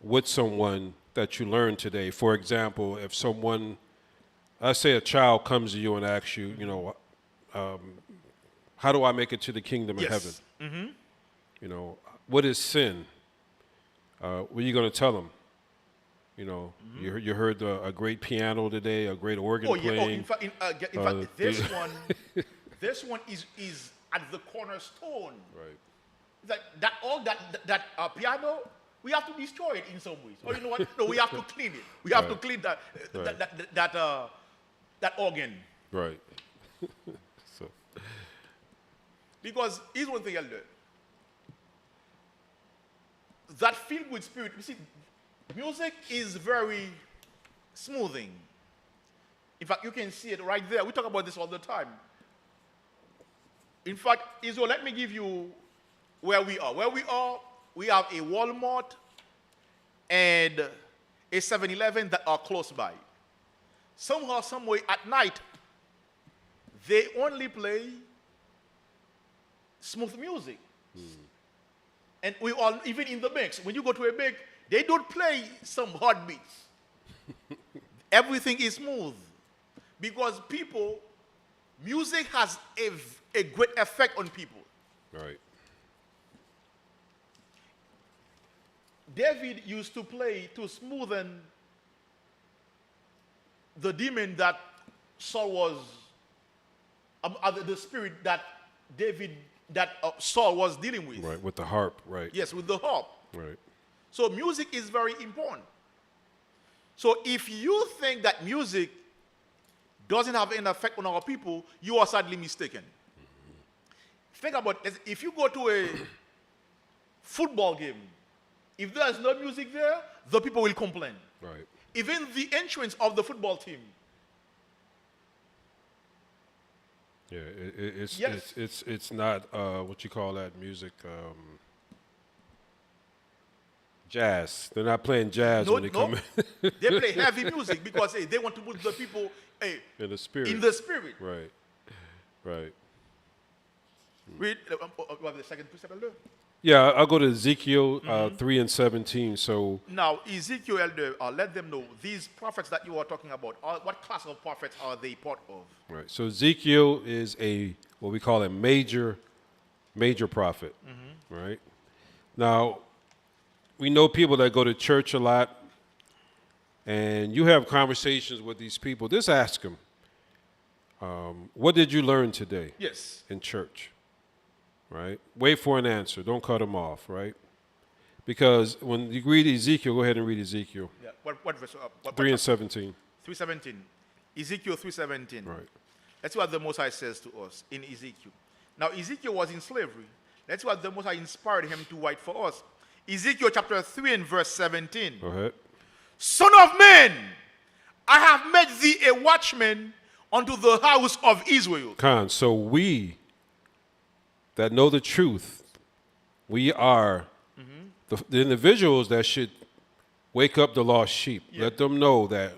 with someone that you learned today? For example, if someone, let's say a child comes to you and asks you, you know, how do I make it to the kingdom of heaven? You know, what is sin? What are you going to tell them? You know, you heard a great piano today, a great organ playing. In fact, this one is at the cornerstone. Right. That piano, we have to destroy it in some ways. Or you know what? No, we have to clean it. We have to clean that organ. Right. Because here's one thing I learned. That feel-good spirit, you see, music is very smoothing. In fact, you can see it right there. We talk about this all the time. In fact, Israel, let me give you where we are. Where we are, we have a Walmart and a 7-Eleven that are close by. Somehow, some way at night, they only play smooth music. And we all, even in the banks, when you go to a bank, they don't play some hard beats. Everything is smooth. Because music has a great effect on people. Right. David used to play to smoothen the demon that Saul was, the spirit that Saul was dealing with. Right, with the harp, right. Yes, with the harp. Right. So music is very important. So if you think that music doesn't have an effect on our people, you are sadly mistaken. Think about it. If you go to a football game, if there's no music there, the people will complain. Right. Even the entrance of the football team. Yeah, Yes. it's not what you call that music, jazz. They're not playing jazz No, when they come in. They play heavy music because they want to put the people In the spirit. in the spirit. Right. Right. Read the second precept. Elder. Yeah, I'll go to Ezekiel 3 and 17. So Now, Ezekiel, Elder, let them know these prophets that you are talking about. What class of prophets are they part of? right. So Ezekiel is what we call a major prophet. Right. Now, we know people that go to church a lot, and you have conversations with these people. Just ask them, what did you learn today Yes. in church? Right? Wait for an answer. Don't cut them off, right? Because when you read Ezekiel, go ahead and read Ezekiel. Yeah. What verse? 3 and 17. 3:17. Ezekiel 3:17. Right. That's what the Most High says to us in Ezekiel. Now, Ezekiel was in slavery. That's what the Most High inspired him to write for us. Ezekiel chapter 3 and verse 17. Go ahead. Son of man, I have made thee a watchman unto the house of Israel. Khan, so we that know the truth, we are the individuals that should wake up the lost sheep. Yeah. Let them know that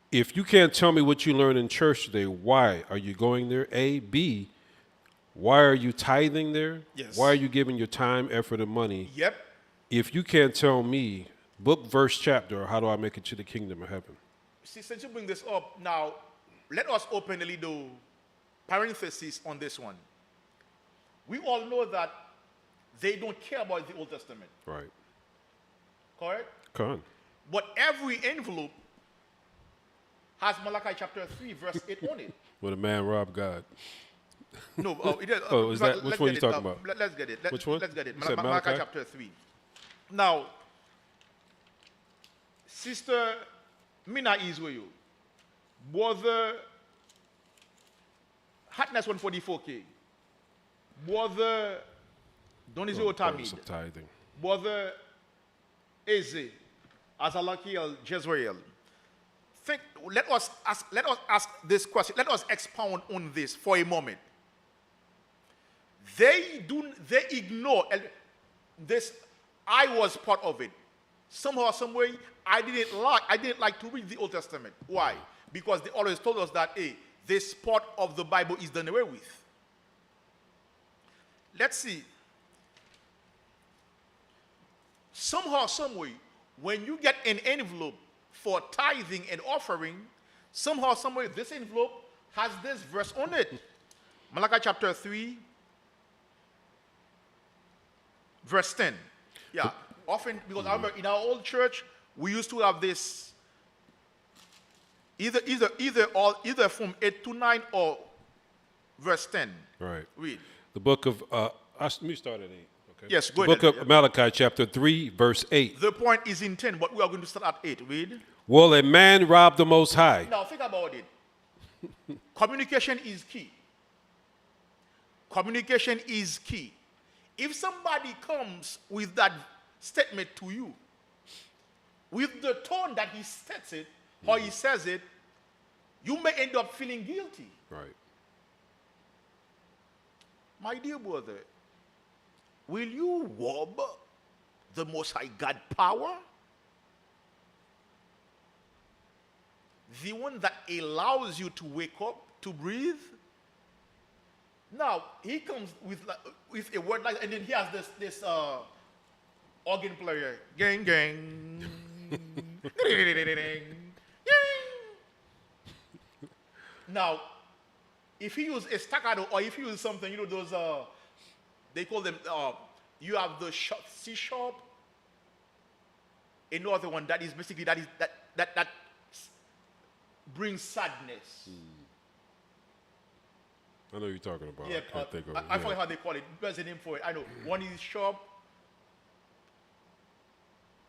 if you can't tell me what you learned in church today, why are you going there? A. B, why are you tithing there? Yes. Why are you giving your time, effort, and money? Yep. If you can't tell me book, verse, chapter, how do I make it to the kingdom of heaven? See, since you bring this up, now let us open a little parenthesis on this one. We all know that they don't care about the Old Testament. Right. Correct? Khan. But every envelope has Malachi chapter 3, verse 8 on it. When a man robbed God. No, it is, Oh, is that- which one you talking about? Let's get it. Which one? Let's get it. You said Malachi Malachi? chapter 3. Now, Sister Mina Israel, Brother Hatness 144K, Brother Donizio Purpose Tamid, of tithing. Brother Eze, Azalakiel Jezreel. Let us ask this question. Let us expound on this for a moment. They ignore this. I was part of it. Somehow, some way, I didn't like to read the Old Testament. Why? Because they always told us that, hey, this part of the Bible is done away with. Let's see. Somehow, some way, when you get an envelope for tithing and offering, somehow, some way, this envelope has this verse on it. Malachi chapter 3, verse 10. Yeah, often, because I remember in our old church, we used to have this either from 8 to 9 or verse 10. Right. Read. The book of, let me start at 8. Okay. Yes, go The ahead. book of Malachi, chapter 3, verse 8. The point is in 10, but we are going to start at 8. Read. Will a man rob the Most High? Now, think about it. Communication is key. Communication is key. If somebody comes with that statement to you, with the tone that he states it, or he says it, you may end up feeling guilty. Right. My dear brother, will you rob the Most High God power? The one that allows you to wake up, to breathe? Now, he comes with a word like, and then he has this organ player. Gang, gang. Now, if he use a staccato or if he use something, you know, those, they call them, you have the C sharp, another one that is basically, that brings sadness. I know you're talking about. Yeah, I can't think of it. I forget how they call it. There's a name for it. I know. One is sharp.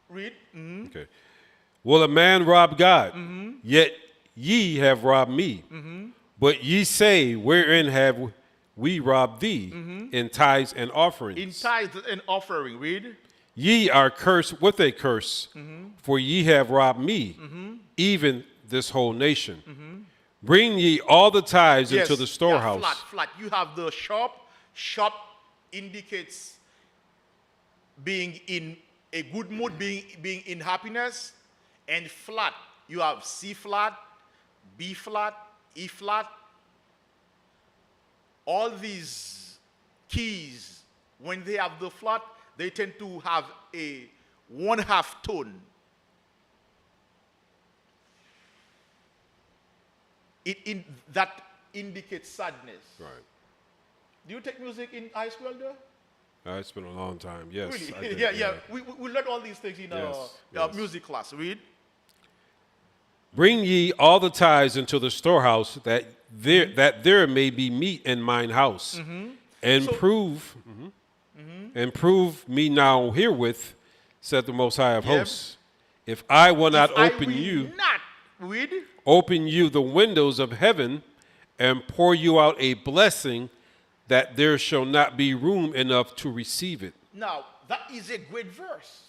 Read. Okay. Will a man rob God? Yet ye have robbed me. But ye say, wherein have we robbed thee? In tithes and offerings. In tithes and offering. Read. Ye are cursed with a curse, for ye have robbed me, even this whole nation. Bring ye all the tithes into the storehouse. Yeah, flat. You have the shop. Shop indicates being in a good mood, being in happiness. And flat, you have C flat, B flat, E flat. All these keys, when they have the flat, they tend to have a 1/2 tone. That indicates sadness. Right. Do you take music in high school, though? It's been a long time. Yes. Really? I did, Yeah. We learned all these things in Yes. Music class. Read. Bring ye all the tithes into the storehouse, that there may be meat in mine house, and prove me now herewith, said the Most High of hosts, if I will not open you the windows of heaven, and pour you out a blessing, that there shall not be room enough to receive it. Now, that is a great verse.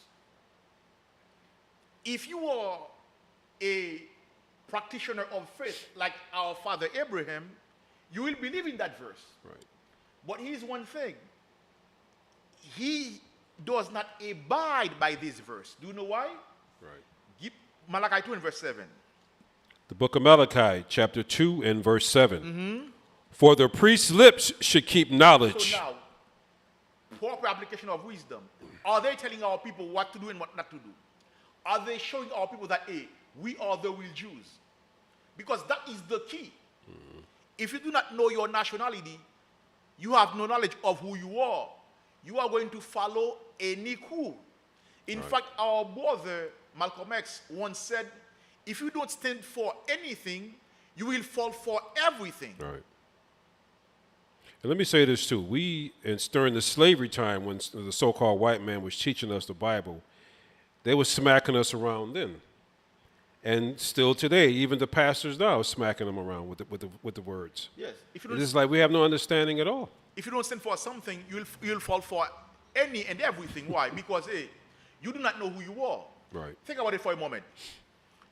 If you are a practitioner of faith, like our father Abraham, you will believe in that verse. Right. But here's one thing. He does not abide by this verse. Do you know why? Right. Malachi 2 and verse 7. The book of Malachi, chapter 2 and verse 7. For the priest's lips should keep knowledge. So now, proper application of wisdom. Are they telling our people what to do and what not to do? Are they showing our people that, hey, we are the real Jews? Because that is the key. If you do not know your nationality, you have no knowledge of who you are. You are going to follow any coup. In fact, our brother Malcolm X once said, if you don't stand for anything, you will fall for everything. Right. And let me say this too. During the slavery time, when the so-called white man was teaching us the Bible, they were smacking us around then. And still today, even the pastors now are smacking them around with the words. Yes. It's like we have no understanding at all. If you don't stand for something, you'll fall for any and everything. Why? Because, hey, you do not know who you are. Right. Think about it for a moment.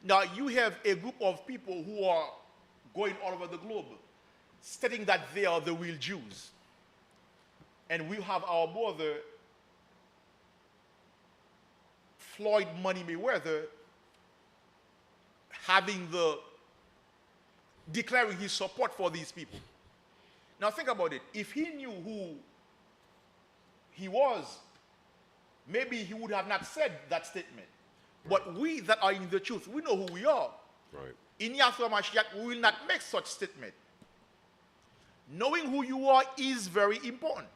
Now, you have a group of people who are going all over the globe, stating that they are the real Jews. And we have our brother, Floyd Money Mayweather, declaring his support for these people. Now think about it. If he knew who he was, maybe he would have not said that statement. But we that are in the truth, we know who we are. Right. In Yahshua Mashiach, we will not make such statement. Knowing who you are is very important.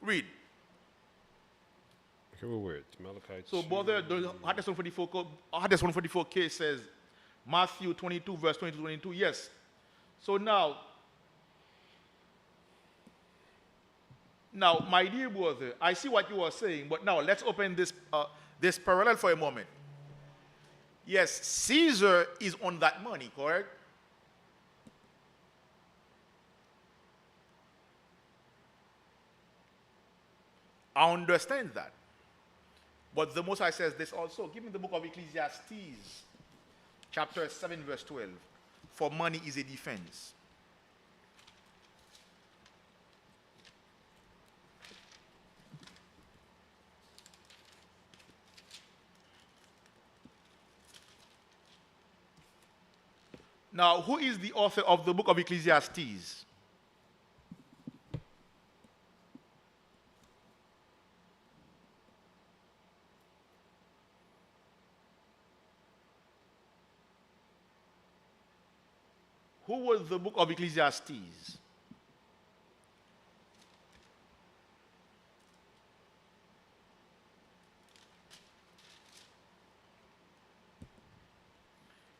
Read. Okay, where it's Malachi. So, brother, the Hadith 144 case says, Matthew 22, verse 22. Yes. So now, my dear brother, I see what you are saying, but now let's open this parallel for a moment. Yes, Caesar is on that money, correct? I understand that. But the Most High says this also. Give me the book of Ecclesiastes, chapter 7, verse 12. For money is a defense. Now, who is the author of the book of Ecclesiastes? Who was the book of Ecclesiastes?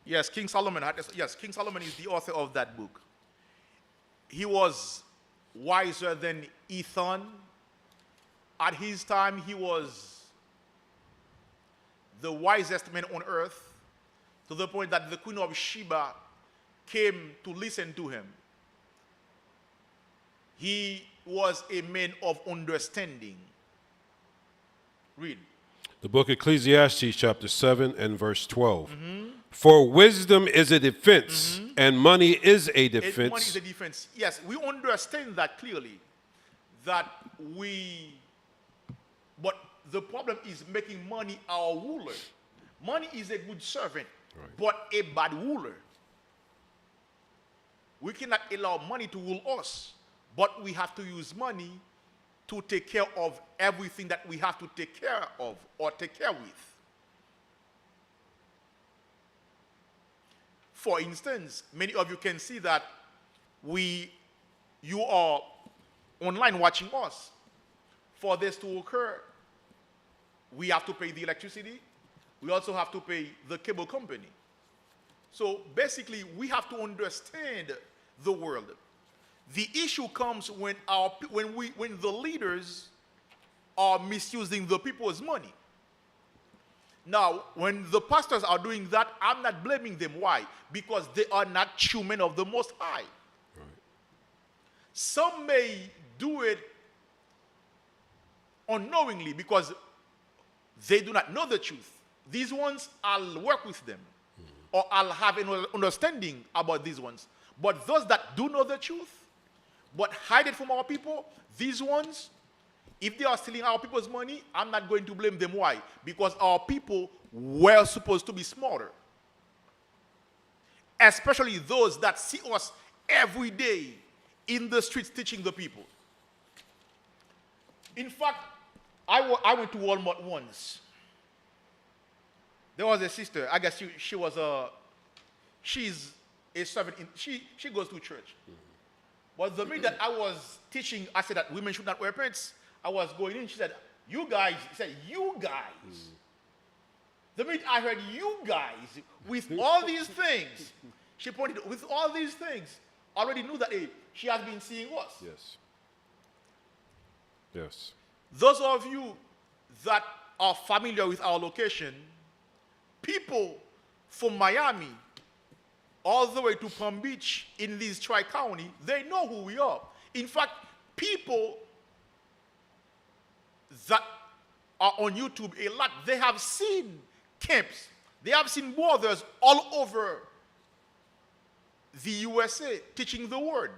Yes, King Solomon had this, yes, King Solomon is the author of that book. He was wiser than Ethan. At his time, he was the wisest man on earth, to the point that the Queen of Sheba came to listen to him. He was a man of understanding. Read. The book Ecclesiastes chapter 7 and verse 12. For wisdom is a defense, and money is a defense. Money is a defense. Yes, we understand that clearly. But the problem is making money our ruler. Money is a good servant, but a bad ruler. We cannot allow money to rule us, but we have to use money to take care of everything that we have to take care of or take care with. For instance, many of you can see that you are online watching us. For this to occur, we have to pay the electricity. We also have to pay the cable company. So basically, we have to understand the world. The issue comes when the leaders are misusing the people's money. Now, when the pastors are doing that, I'm not blaming them. Why? Because they are not true men of the Most High. Right. Some may do it unknowingly because they do not know the truth. These ones, I'll work with them, or I'll have an understanding about these ones. But those that do know the truth, but hide it from our people, these ones, if they are stealing our people's money, I'm not going to blame them. Why? Because our people were supposed to be smarter. Especially those that see us every day in the streets teaching the people. In fact, I went to Walmart once. There was a sister, I guess she's a servant, she goes to church. But the minute that I was teaching, I said that women should not wear pants. I was going in, she said, you guys, you guys. The minute I heard you guys, with all these things, she pointed, with all these things, I already knew that she has been seeing us. Yes. Yes. Those of you that are familiar with our location, people from Miami all the way to Palm Beach in this Tri-County, they know who we are. In fact, people that are on YouTube a lot, they have seen camps. They have seen brothers all over the USA teaching the word.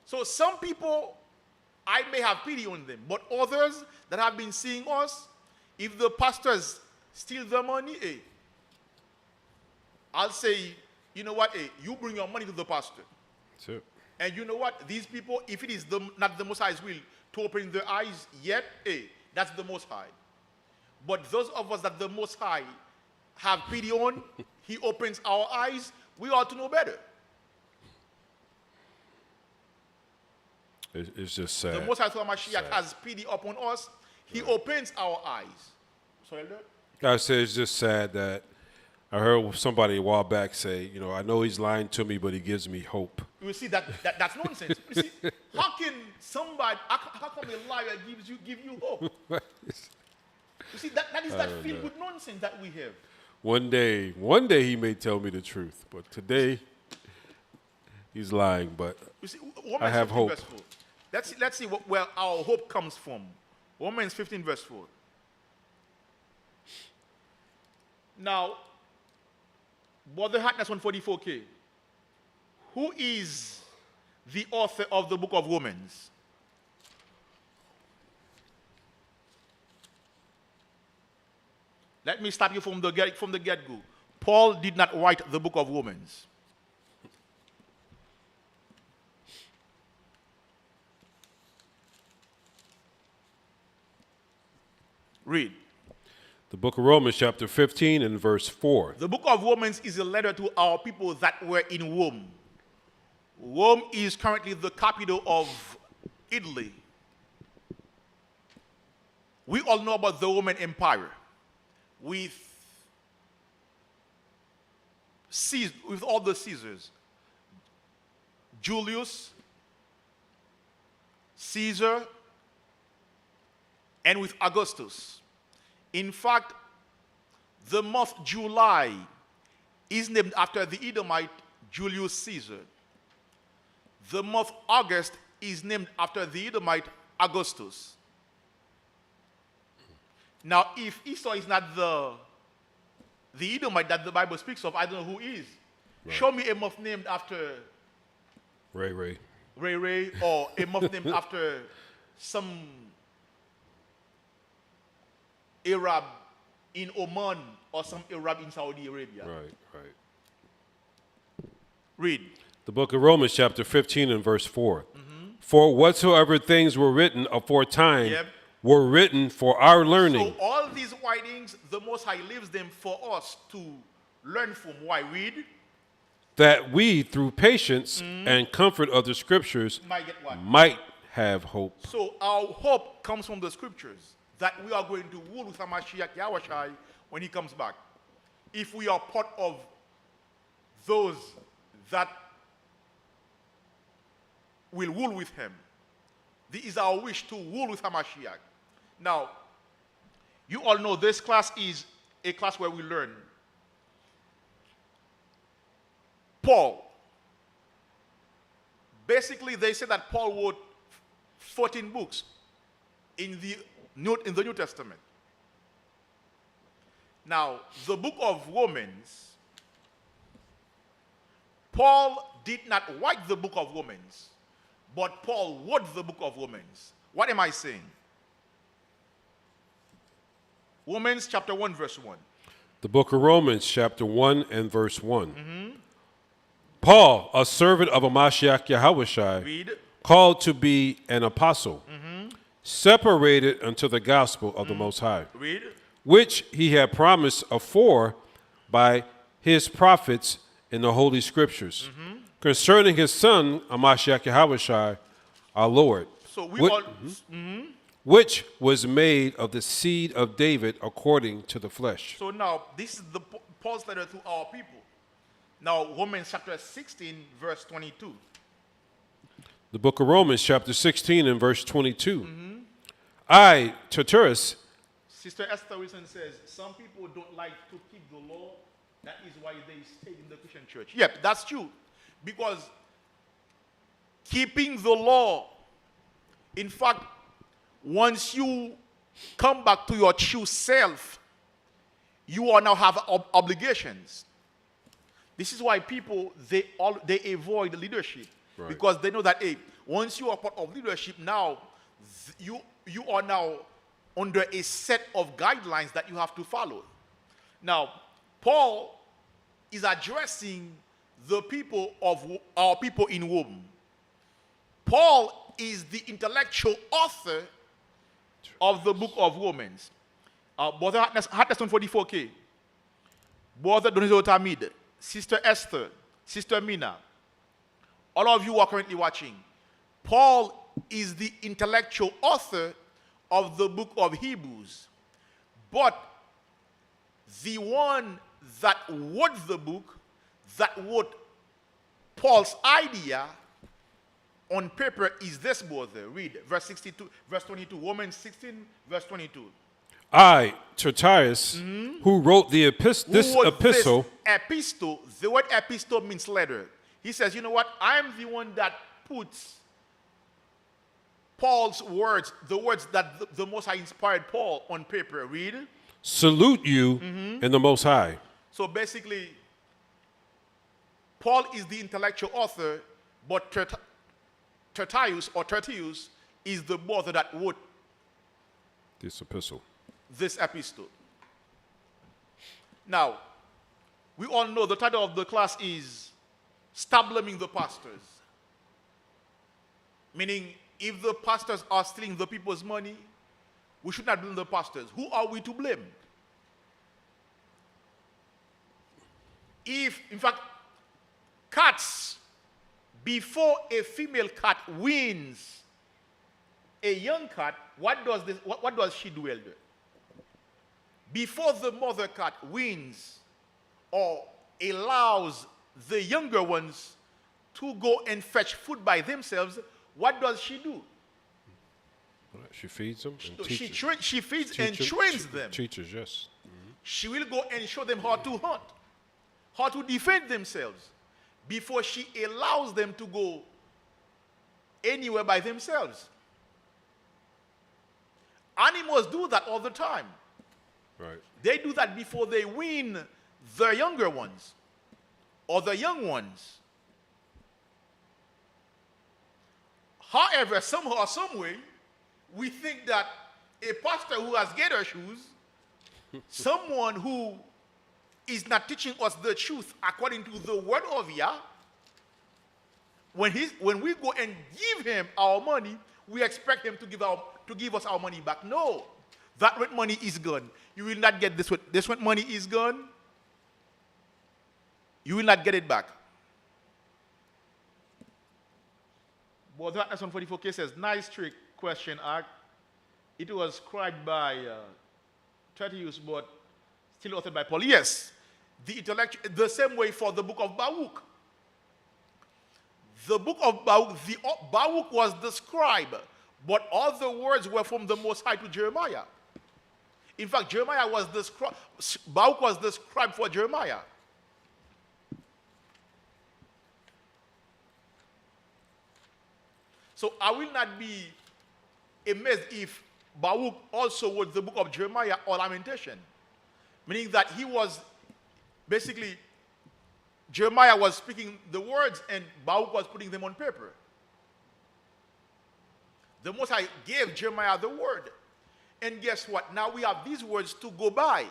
So some people, I may have pity on them, but others that have been seeing us, if the pastors steal the money, I'll say, you know what, you bring your money to the pastor. That's it. And you know what, these people, if it is not the Most High's will to open their eyes yet, that's the Most High. But those of us that the Most High have pity on, he opens our eyes, we ought to know better. It's just sad. The Most High through Mashiach has pity upon us. He opens our eyes. Sorry, Elder? I say it's just sad that I heard somebody a while back say, you know, I know he's lying to me, but he gives me hope. You see, that's nonsense. You see, how can somebody, how come a liar give you hope? You see, that is that feel-good nonsense that we have. One day he may tell me the truth, but today he's lying. But you see, I have hope. Verse 4. Let's see where our hope comes from. Romans 15 verse 4. Now, Brother Hartness 144K, who is the author of the book of Romans? Let me stop you from the get-go. Paul did not write the book of Romans. Read. The book of Romans, chapter 15 and verse 4. The book of Romans is a letter to our people that were in Rome. Rome is currently the capital of Italy. We all know about the Roman Empire with with all the Caesars. Julius, Caesar, and with Augustus. In fact, the month July is named after the Edomite Julius Caesar. The month August is named after the Edomite Augustus. Now, if Esau is not the Edomite that the Bible speaks of, I don't know who is. Right. Show me a month named after Ray, or a month named after some Arab in Oman or some Arab in Saudi Arabia. Right. Read. The book of Romans, chapter 15 and verse 4. For whatsoever things were written aforetime were written for our learning. So all these writings, the Most High leaves them for us to learn from. Why? Read. That we, through patience and comfort of the scriptures, might have hope. So our hope comes from the scriptures, that we are going to rule with Hamashiach Yahushai when he comes back. If we are part of those that will rule with him, this is our wish to rule with Hamashiach. Now, you all know this class is a class where we learn. Paul. Basically, they say that Paul wrote 14 books in the New Testament. Now, the book of Romans, Paul did not write the book of Romans, but Paul wrote the book of Romans. What am I saying? Romans chapter 1, verse 1. The book of Romans, chapter 1 and verse 1. Paul, a servant of Hamashiach Yahushai, called to be an apostle, separated unto the gospel of the Most High, which he had promised afore by his prophets in the Holy Scriptures, concerning his son, Hamashiach Yahushai, our Lord, so which was made of the seed of David according to the flesh. So now, this is Paul's letter to our people. Now, Romans chapter 16, verse 22. The book of Romans, chapter 16 and verse 22. I, Tertullus. Sister Esther Wilson says, some people don't like to keep the law. That is why they stay in the Christian church. Yep, that's true. Because keeping the law, in fact, once you come back to your true self, you all now have obligations. This is why people, they avoid leadership. Right. Because they know that, hey, once you are part of leadership now, you are now under a set of guidelines that you have to follow. Now, Paul is addressing the people of our people in Rome. Paul is the intellectual author of the book of Romans. Brother Hatterson 44K, Brother Donizo Tamid, Sister Esther, Sister Mina, all of you who are currently watching, Paul is the intellectual author of the book of Hebrews. But the one that wrote the book, that wrote Paul's idea on paper is this brother. Read verse 62, verse 22, Romans 16, verse 22. I, Tertius, who wrote this epistle. The word epistle means letter. He says, you know what? I'm the one that puts Paul's words, the words that the Most High inspired Paul on paper. Read. Salute you in the Most High. So basically, Paul is the intellectual author, but Tertius is the brother that wrote this epistle. Now, we all know the title of the class is Stop Blaming the Pastors. Meaning, if the pastors are stealing the people's money, we should not blame the pastors. Who are we to blame? If, in fact, cats, before a female cat wins a young cat, what does she do, elder? Before the mother cat wins or allows the younger ones to go and fetch food by themselves, what does she do? She feeds them and She, teaches. she feeds and trains them. Teaches, yes. She will go and show them how to hunt, how to defend themselves, before she allows them to go anywhere by themselves. Animals do that all the time. Right. They do that before they wean the younger ones or the young ones. However, somehow or some way, we think that a pastor who has gator shoes, someone who is not teaching us the truth according to the word of Yah, when we go and give him our money, we expect him to give us our money back. No, that when money is gone, you will not get this one. This when money is gone, you will not get it back. But that S144K says, nice trick question, Art. It was scribed by Tertius, but still authored by Paul. Yes, the same way for the book of Baruch. The book of Baruch, Baruch was the scribe, but all the words were from the Most High to Jeremiah. In fact, Jeremiah was the scribe, Baruch was the scribe for Jeremiah. So I will not be amazed if Baruch also wrote the book of Jeremiah or Lamentation, meaning that he was basically, Jeremiah was speaking the words and Baruch was putting them on paper. The Most High gave Jeremiah the word. And guess what? Now we have these words to go by.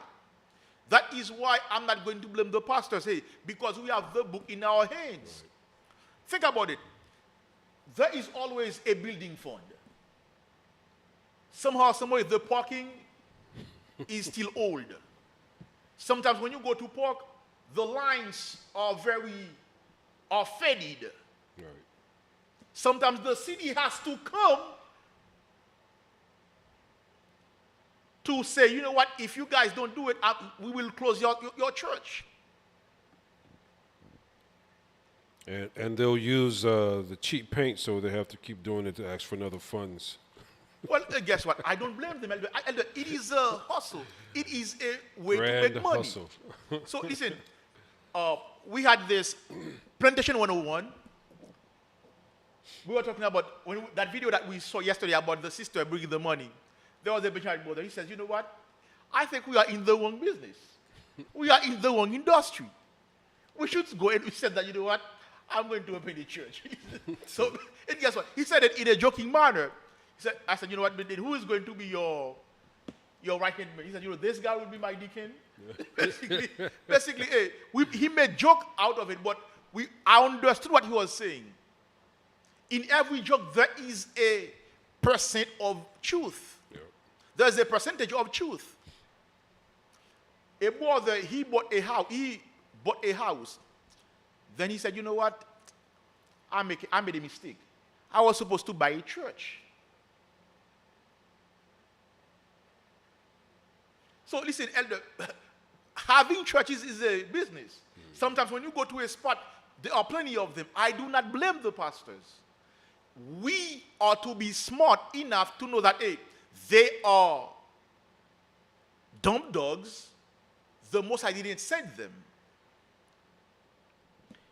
That is why I'm not going to blame the pastors, because we have the book in our hands. Right. Think about it. There is always a building fund. Somehow, some way, the parking is still old. Sometimes when you go to park, the lines are faded. Right. Sometimes the city has to come to say, you know what, if you guys don't do it, we will close your church. And they'll use the cheap paint, so they have to keep doing it to ask for another funds. Well, guess what? I don't blame them. It is a hustle. It is a way Grand to make money. hustle. So listen, we had this Plantation 101. We were talking about that video that we saw yesterday about the sister bringing the money. There was a Benjamin brother. He says, you know what? I think we are in the wrong business. We are in the wrong industry. We should go and we said that, you know what? I'm going to open the church. So, and guess what? He said it in a joking manner. I said, you know what? But then who is going to be your right-hand man? He said, you know, this guy will be my deacon. Yeah. basically, he made joke out of it, but I understood what he was saying. In every joke, there is a percent of truth. Yeah. There's a percentage of truth. A brother, he bought a house. Then he said, you know what? I made a mistake. I was supposed to buy a church. So listen, elder, having churches is a business. Sometimes when you go to a spot, there are plenty of them. I do not blame the pastors. We are to be smart enough to know that, they are dumb dogs. The Most High didn't send them.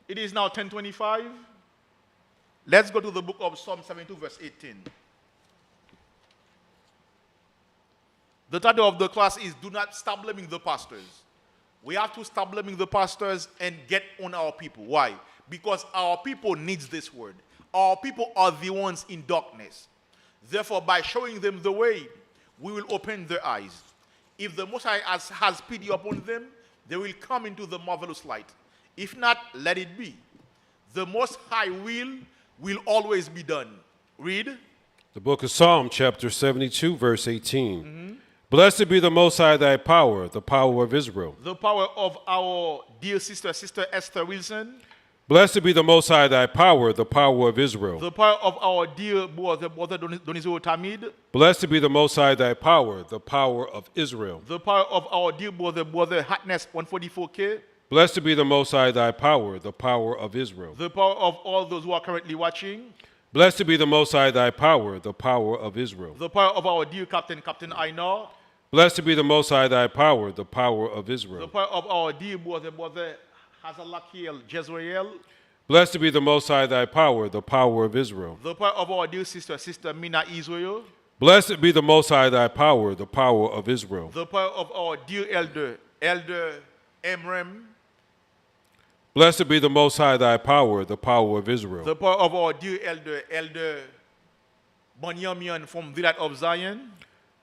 It is now 10:25. Let's go to the book of Psalm 72, verse 18. The title of the class is Do Not Stop Blaming the Pastors. We have to stop blaming the pastors and get on our people. Why? Because our people needs this word. Our people are the ones in darkness. Therefore, by showing them the way, we will open their eyes. If the Most High has pity upon them, they will come into the marvelous light. If not, let it be. The Most High will always be done. Read. The book of Psalm, chapter 72, verse 18. Mm-hmm. Blessed be the Most High thy power, the power of Israel. The power of our dear sister Esther Wilson. Blessed be the Most High thy power, the power of Israel. The power of our dear brother Donizo Tamid. Blessed be the Most High thy power, the power of Israel. The power of our dear brother Hatness 144K. Blessed be the Most High thy power, the power of Israel. The power of all those who are currently watching. Blessed be the Most High thy power, the power of Israel. The power of our dear Captain, Captain Aino. Blessed be the Most High thy power, the power of The Israel. power of our dear brother Hazalakiel Jezreel. Blessed be the Most High thy power, the power of Israel. The power of our dear sister Mina Israel. Blessed be the Most High thy power, the power of Israel. The power of our dear elder Emrem. Blessed be the Most High thy power, the power of Israel. The power of our dear elder Banyamian from Village of Zion.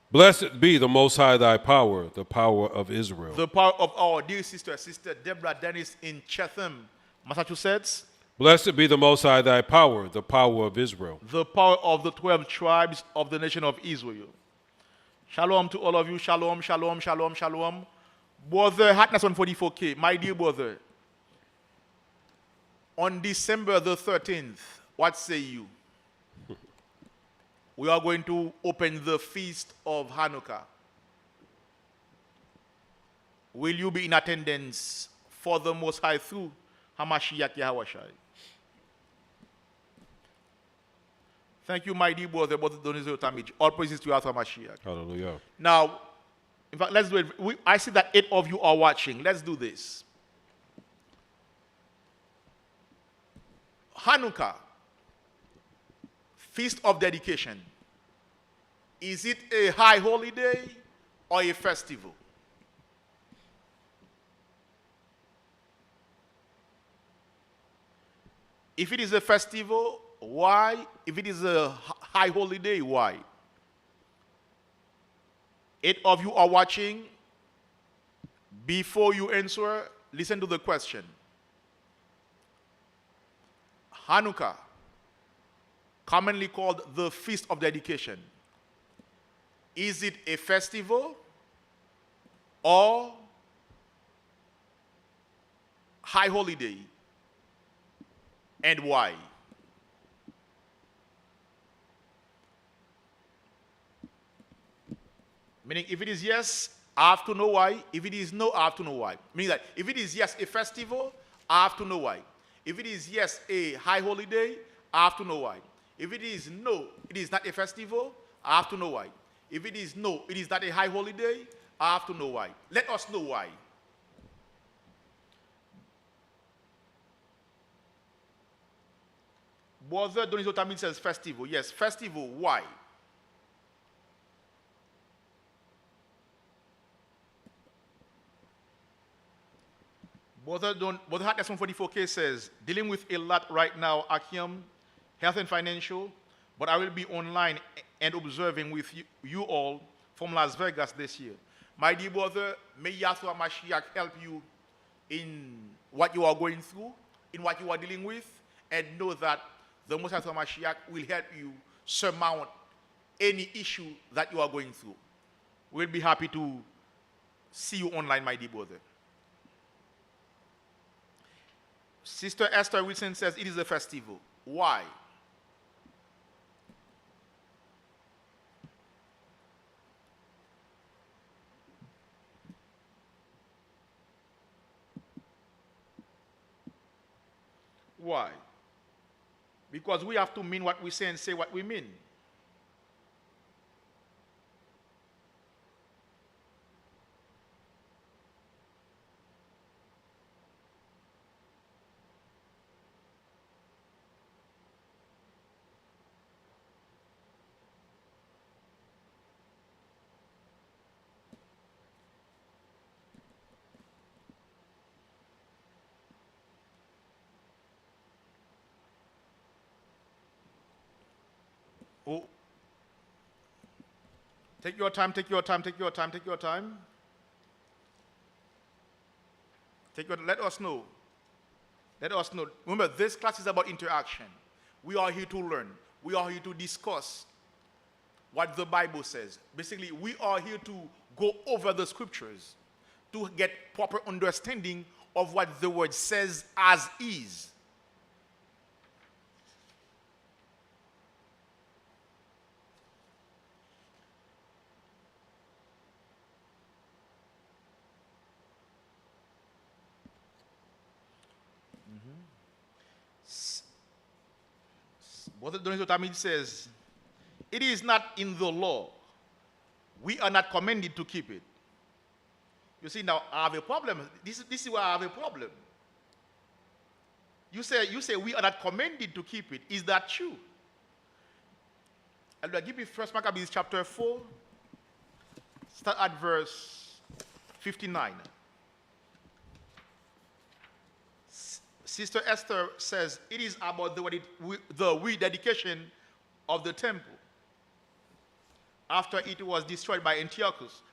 Blessed be the Most High thy power, the power of Israel. The power of our dear sister Deborah Dennis in Chatham, Massachusetts. Blessed be the Most High thy power, the power of Israel. The power of the 12 tribes of the nation of Israel. Shalom to all of you. Shalom, shalom, shalom, shalom. Brother Hatness on 44K, my dear brother. On December the 13th, what say you? We are going to open the feast of Hanukkah. Will you be in attendance for the Most High through Hamashiach Yahawashai? Thank you, my dear brother, Brother Donizio Tamich. All praises to Yahweh Hamashiach. Hallelujah. Now, in fact, let's do it. I see that 8 of you are watching. Let's do this. Hanukkah, Feast of Dedication. Is it a high holiday or a festival? If it is a festival, why? If it is a high holiday, why? 8 of you are watching. Before you answer, listen to the question. Hanukkah, commonly called the Feast of Dedication, is it a festival or high holiday? And why? Meaning, if it is yes, I have to know why. If it is no, I have to know why. Meaning that if it is yes, a festival, I have to know why. If it is yes, a high holiday, I have to know why. If it is no, it is not a festival, I have to know why. If it is no, it is not a high holiday, I have to know why. Let us know why. Brother Donizo Tamin says festival. Yes, festival. Why? Brother Hatness 144K says, dealing with a lot right now, Akim, health and financial, but I will be online and observing with you all from Las Vegas this year. My dear brother, may Yahweh Mashiach help you in what you are going through, in what you are dealing with, and know that the Most High Mashiach will help you surmount any issue that you are going through. We'll be happy to see you online, my dear brother. Sister Esther Wilson says it is a festival. Why? Why? Because we have to mean what we say and say what we mean. Oh. Take your time, take your time, take your time, take your time. Let us know. Let us know. Remember, this class is about interaction. We are here to learn. We are here to discuss what the Bible says. Basically, we are here to go over the scriptures to get proper understanding of what the word says as is. Brother Donito Tamid says, it is not in the law. We are not commanded to keep it. You see, now I have a problem. This is where I have a problem. You say we are not commanded to keep it. Is that true? I'll give you 1 Maccabees chapter 4. Start at verse 59. Sister Esther says it is about the rededication of the temple after it was destroyed by Antiochus.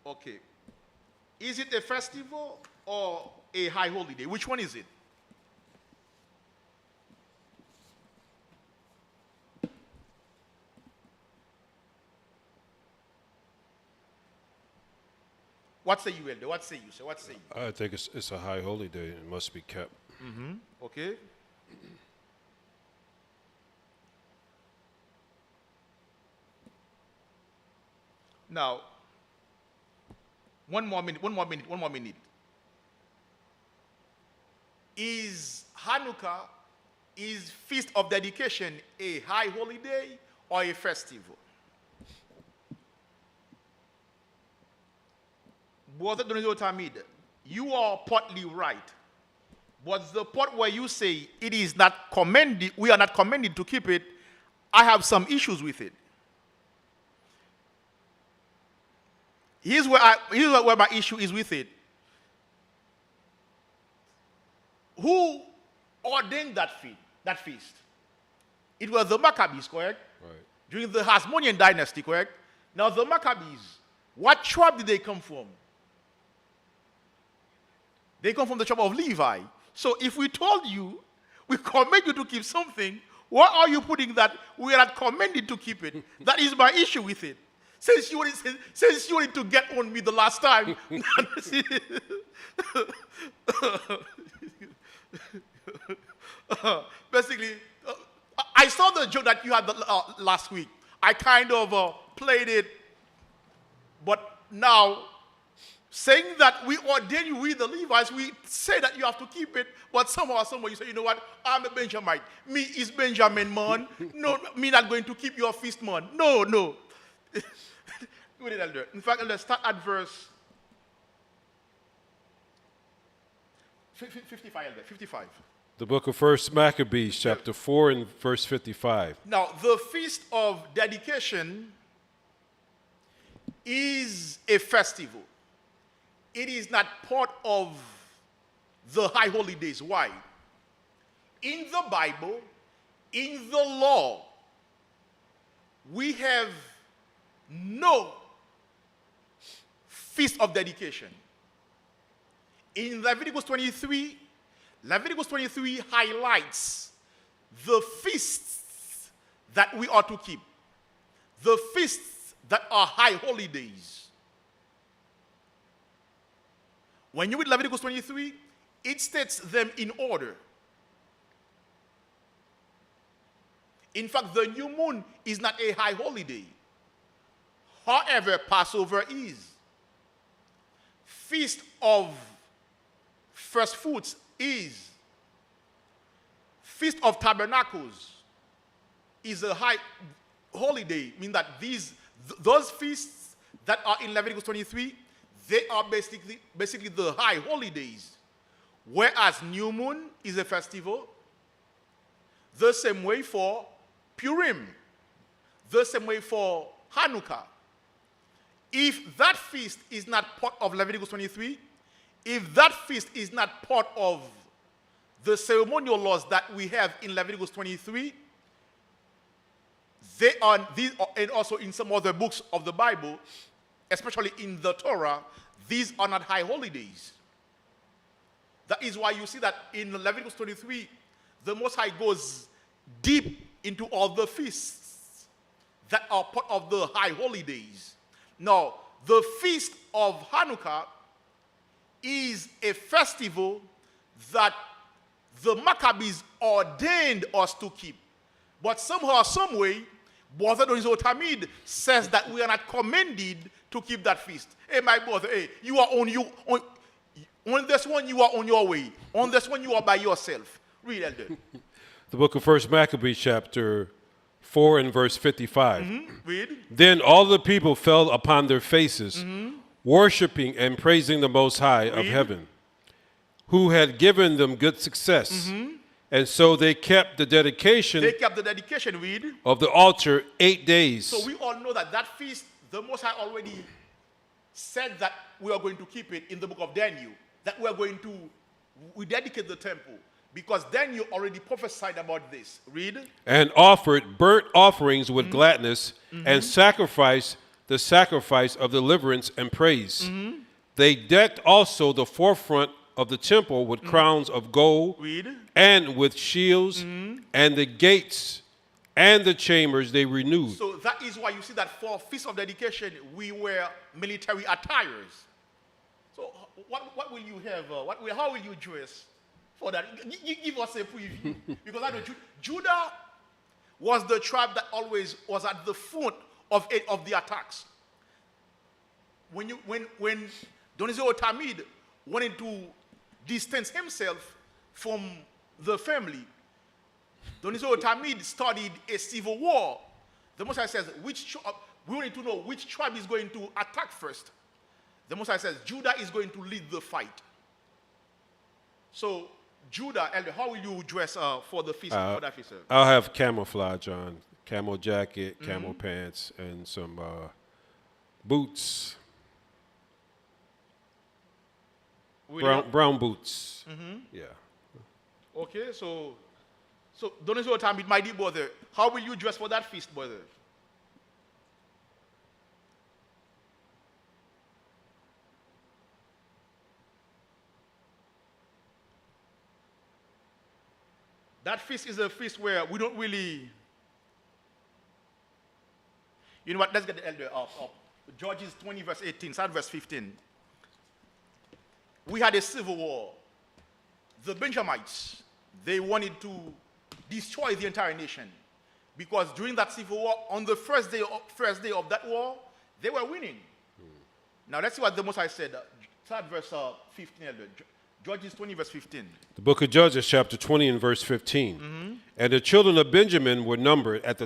Okay. Is it a festival or a high holiday? Which one is it? What say you, Elder? What say you, sir? What say you? I think it's a high holy day. It must be kept. Mm-hmm. Okay. Now, one more minute. Is Hanukkah, is Feast of Dedication a high holiday or a festival? Brother Donito Tamid, you are partly right. But the part where you say it is not commended, we are not commended to keep it, I have some issues with it. Here's where my issue is with it. Who ordained that feast? It was the Maccabees, correct? Right. During the Hasmonean dynasty, correct? Now the Maccabees, what tribe did they come from? They come from the tribe of Levi. So if we told you, we command you to keep something, why are you putting that we are not commanded to keep it? That is my issue with it. Since you wanted to get on me the last time. Basically, I saw the joke that you had last week. I kind of played it, but now, saying that we ordain you, we the Levites, we say that you have to keep it, but somehow, somewhere you say, you know what, I'm a Benjamite. Me is Benjamin, man. No, me not going to keep your feast, man. No. Go ahead, Elder. In fact, let's start at verse 55, Elder. 55. The book of 1 Maccabees, chapter 4 and verse 55. Now, the Feast of Dedication is a festival. It is not part of the high holidays. Why? In the Bible, in the law, we have no Feast of Dedication. In Leviticus 23 highlights the feasts that we are to keep, the feasts that are high holidays. When you read Leviticus 23, it states them in order. In fact, the new moon is not a high holiday. However, Passover is. Feast of First Fruits is. Feast of Tabernacles is a high holiday, meaning that those feasts that are in Leviticus 23, they are basically the high holidays. Whereas New Moon is a festival, the same way for Purim, the same way for Hanukkah. If that feast is not part of Leviticus 23, if that feast is not part of the ceremonial laws that we have in Leviticus 23, and also in some other books of the Bible, especially in the Torah, these are not high holidays. That is why you see that in Leviticus 23, the Most High goes deep into all the feasts that are part of the high holidays. Now, the feast of Hanukkah is a festival that the Maccabees ordained us to keep. But somehow, some way, Brother Donizo Tamid says that we are not commended to keep that feast. Hey, my brother, hey, you are on this one, you are on your way. On this one, you are by yourself. Read, Elder. The book of 1 Maccabees, chapter 4 and verse 55. Read. Then all the people fell upon their faces, worshiping and praising the Most High of heaven, who had given them good success. And so they kept the dedication Read. of the altar 8 days. So we all know that that feast, the Most High already said that we are going to keep it in the book of Daniel, that we dedicate the temple, because Daniel already prophesied about this. Read. And offered burnt offerings with gladness, and sacrificed the sacrifice of deliverance and praise. They decked also the forefront of the temple with crowns of gold, Read. and with shields, and the gates and the chambers they renewed. So that is why you see that for Feast of Dedication, we wear military attires. So what will you have? How will you dress for that? Give us a preview. Because I know Judah was the tribe that always was at the front of the attacks. When Donizo Tamid wanted to distance himself from the family, Donizo Tamid started a civil war. The Most High says, we need to know which tribe is going to attack first. The Most High says, Judah is going to lead the fight. So, Judah, Elder, how will you dress for the feast? For that feast, sir? I'll have camouflage on, camo jacket, camo pants, and some boots. Brown boots. Yeah. Okay, so Donizo Tamid, my dear brother, how will you dress for that feast, brother? That feast is a feast where we don't really, you know what, let's get the elder up. Judges 20 verse 18, start verse 15. We had a civil war. The Benjamites, they wanted to destroy the entire nation, because during that civil war, on the first day of that war, they were winning. Now let's see what the Most High said. Start verse 15, elder. Judges 20 verse 15. The book of Judges, chapter 20 and verse 15. And the children of Benjamin were numbered at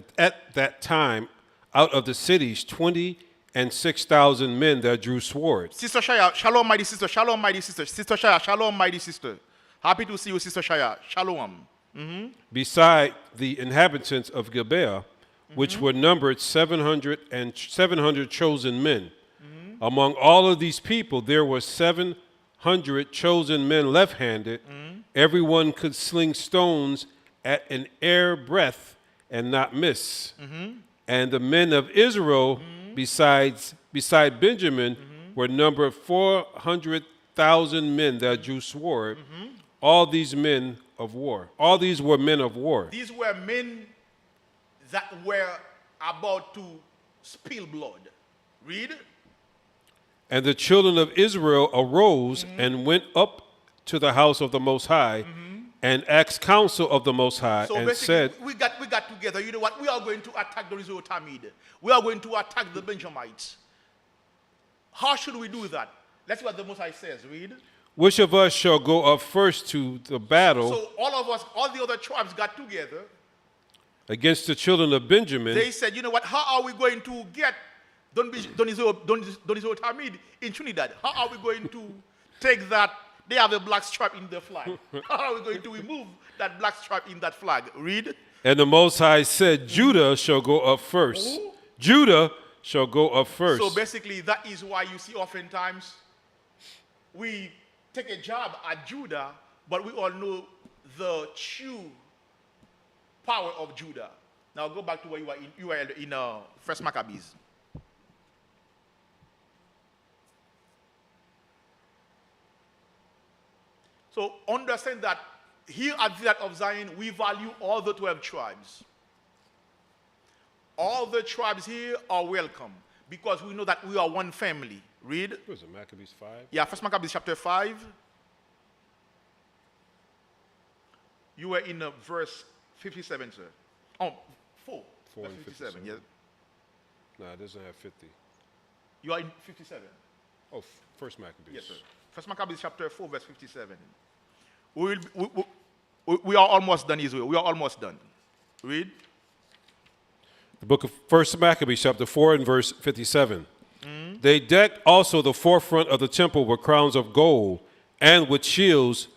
that time out of the cities 26,000 men that drew swords. Sister Shaya, shalom, mighty sister. Shalom, mighty sister. Sister Shaya, shalom, mighty sister. Happy to see you, Sister Shaya. Shalom. Beside the inhabitants of Gibeah, which were numbered 700 chosen men. Among all of these people, there were 700 chosen men left-handed. Everyone could sling stones at an air breadth and not miss. And the men of Israel, beside Benjamin, were numbered 400,000 men that drew sword. All these men of war. All these were men of war. These were men that were about to spill blood. Read. And the children of Israel arose and went up to the house of the Most High and asked counsel of the Most High, so and said, we got together. You know what? We are going to attack the Donizo Tamid. We are going to attack the Benjamites. How should we do that? Let's see what the Most High says. Read. which of us shall go up first to the battle So all of us, all the other tribes got together. against the children of Benjamin? They said, you know what? How are we going to get Donizo Tamid in Trinidad? How are we going to take that? They have a black stripe in the flag. How are we going to remove that black stripe in that flag? Read. And the Most High said, Judah shall go up first. Who? Judah shall go up first. So basically, that is why you see oftentimes we take a jab at Judah, but we all know the true power of Judah. Now go back to where you were in First Maccabees. So understand that here at the of Zion, we value all the 12 tribes. All the tribes here are welcome because we know that we are one family. Read. What was it, Maccabees 5? Yeah, First Maccabees chapter 5. You were in verse 57, sir. Oh, 4. 4 Verse and 57, 57. yes. No, it doesn't have 50. You are in 57. Oh, First Maccabees. Yes, sir. First Maccabees chapter 4, verse 57. We are almost done, Israel. We are almost done. Read. The book of First Maccabees, chapter 4 and verse 57. They decked also the forefront of the temple with crowns of gold and with shields,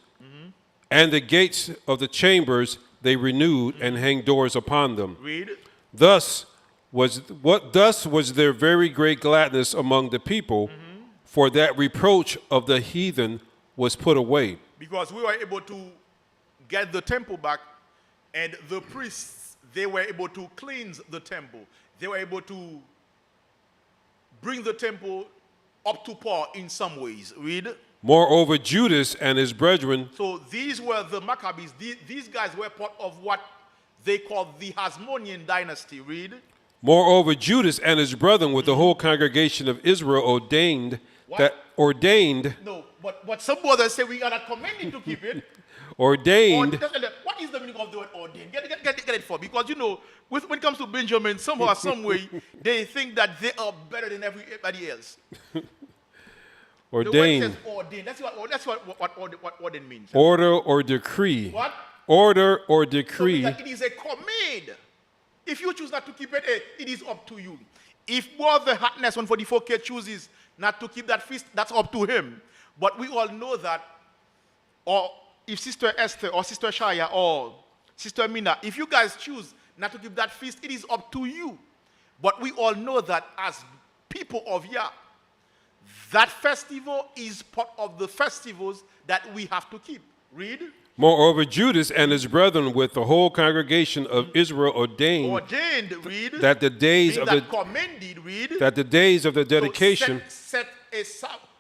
and the gates of the chambers they renewed and hanged doors upon them. Read. Thus was their very great gladness among the people, for that reproach of the heathen was put away. Because we were able to get the temple back, and the priests, they were able to cleanse the temple. They were able to bring the temple up to par in some ways. Read. Moreover, Judas and his brethren, So these were the Maccabees. These guys were part of what they called the Hasmonean dynasty. Read. moreover, Judas and his brethren with the whole congregation of Israel ordained What? No, but some brothers say we are not commanded to keep it. ordained What is the meaning of the word ordained? Get it for. Because, you know, when it comes to Benjamin, somehow or some way, they think that they are better than everybody else. ordained The word says ordained. That's what ordained means. order or decree. What? Order or So decree. that it is a command. If you choose not to keep it, it is up to you. If Brother Hartness 144K chooses not to keep that feast, that's up to him. But we all know that, or if Sister Esther or Sister Shaya or Sister Mina, if you guys choose not to keep that feast, it is up to you. But we all know that as people of Yah, that festival is part of the festivals that we have to keep. Read. Moreover, Judas and his brethren with the whole congregation of Israel ordained Read. that the days of the Commended, read. that the days of the dedication So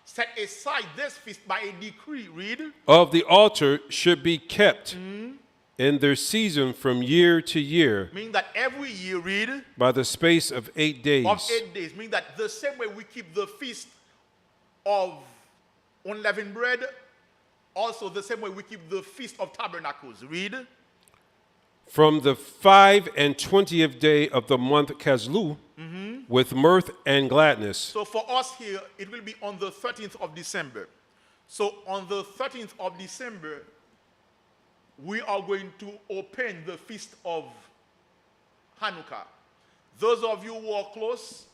set aside this feast by a decree. Read. of the altar should be kept in their season from year to year Meaning that every year, read, by the space of 8 days. of 8 days. Meaning that the same way we keep the feast of unleavened bread, also the same way we keep the feast of tabernacles. Read. From the 25th day of the month Caslu, with mirth and gladness. So for us here, it will be on the 13th of December. So on the 13th of December, we are going to open the feast of Hanukkah. Those of you who are close,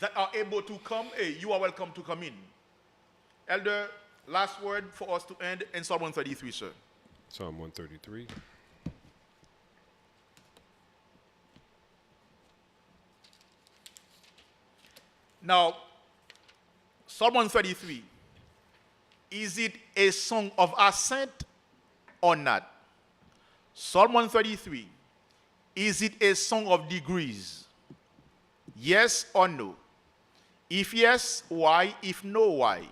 that are able to come, hey, you are welcome to come in. Elder, last word for us to end in Psalm 133, sir. Psalm 133. Now, Psalm 133, is it a song of ascent or not? Psalm 133, is it a song of degrees? Yes or no? If yes, why? If no, why?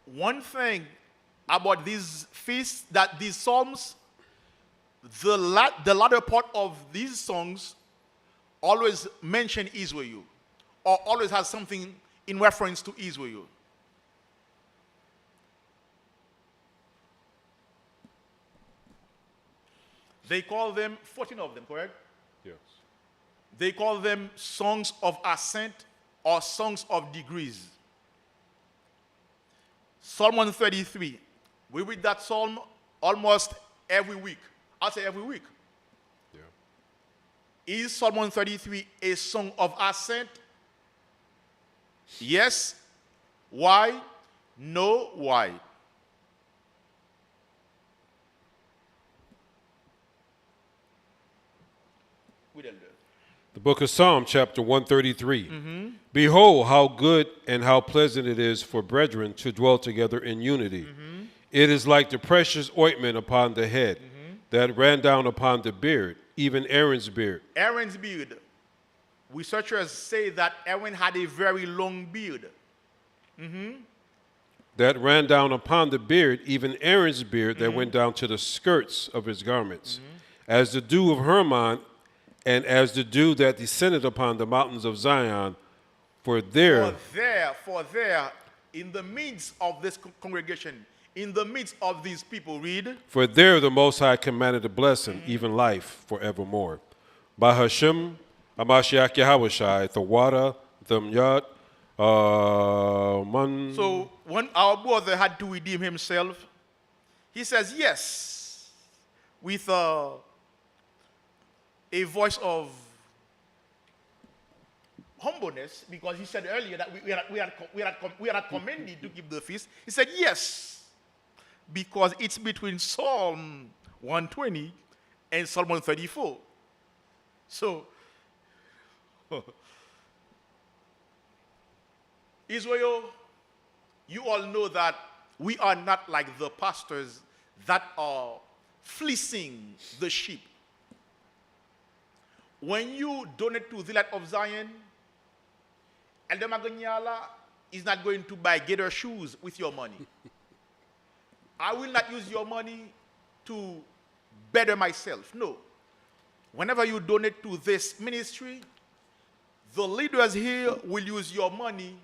One thing about these feasts, that these psalms, the latter part of these songs always mention Israel, or always has something in reference to Israel. They call them, 14 of them, correct? Yes. They call them songs of ascent or songs of degrees. Psalm 133. We read that psalm almost every week. I'll say every week. Yeah. Is Psalm 133 a song of ascent? Yes. Why? No. Why? With Elder. The book of Psalm, chapter 133. Behold, how good and how pleasant it is for brethren to dwell together in unity. It is like the precious ointment upon the head that ran down upon the beard, even Aaron's beard. Aaron's beard. Researchers say that Aaron had a very long beard. That ran down upon the beard, even Aaron's beard that went down to the skirts of his garments. As the dew of Hermon, and as the dew that descended upon the mountains of Zion, for there, In the midst of this congregation, in the midst of these people. Read. For there the Most High commanded a blessing, even life forevermore. By Hashem, Amashiach Yahushai, the water, the Yad, Man. So when our brother had to redeem himself, he says yes, with a voice of humbleness, because he said earlier that we are not commanded to keep the feast. He said yes, because it's between Psalm 120 and Psalm 134. So, Israel, you all know that we are not like the pastors that are fleecing the sheep. When you donate to the Light of Zion, Elder Maganyala is not going to buy gator shoes with your money. I will not use your money to better myself. No. Whenever you donate to this ministry, the leaders here will use your money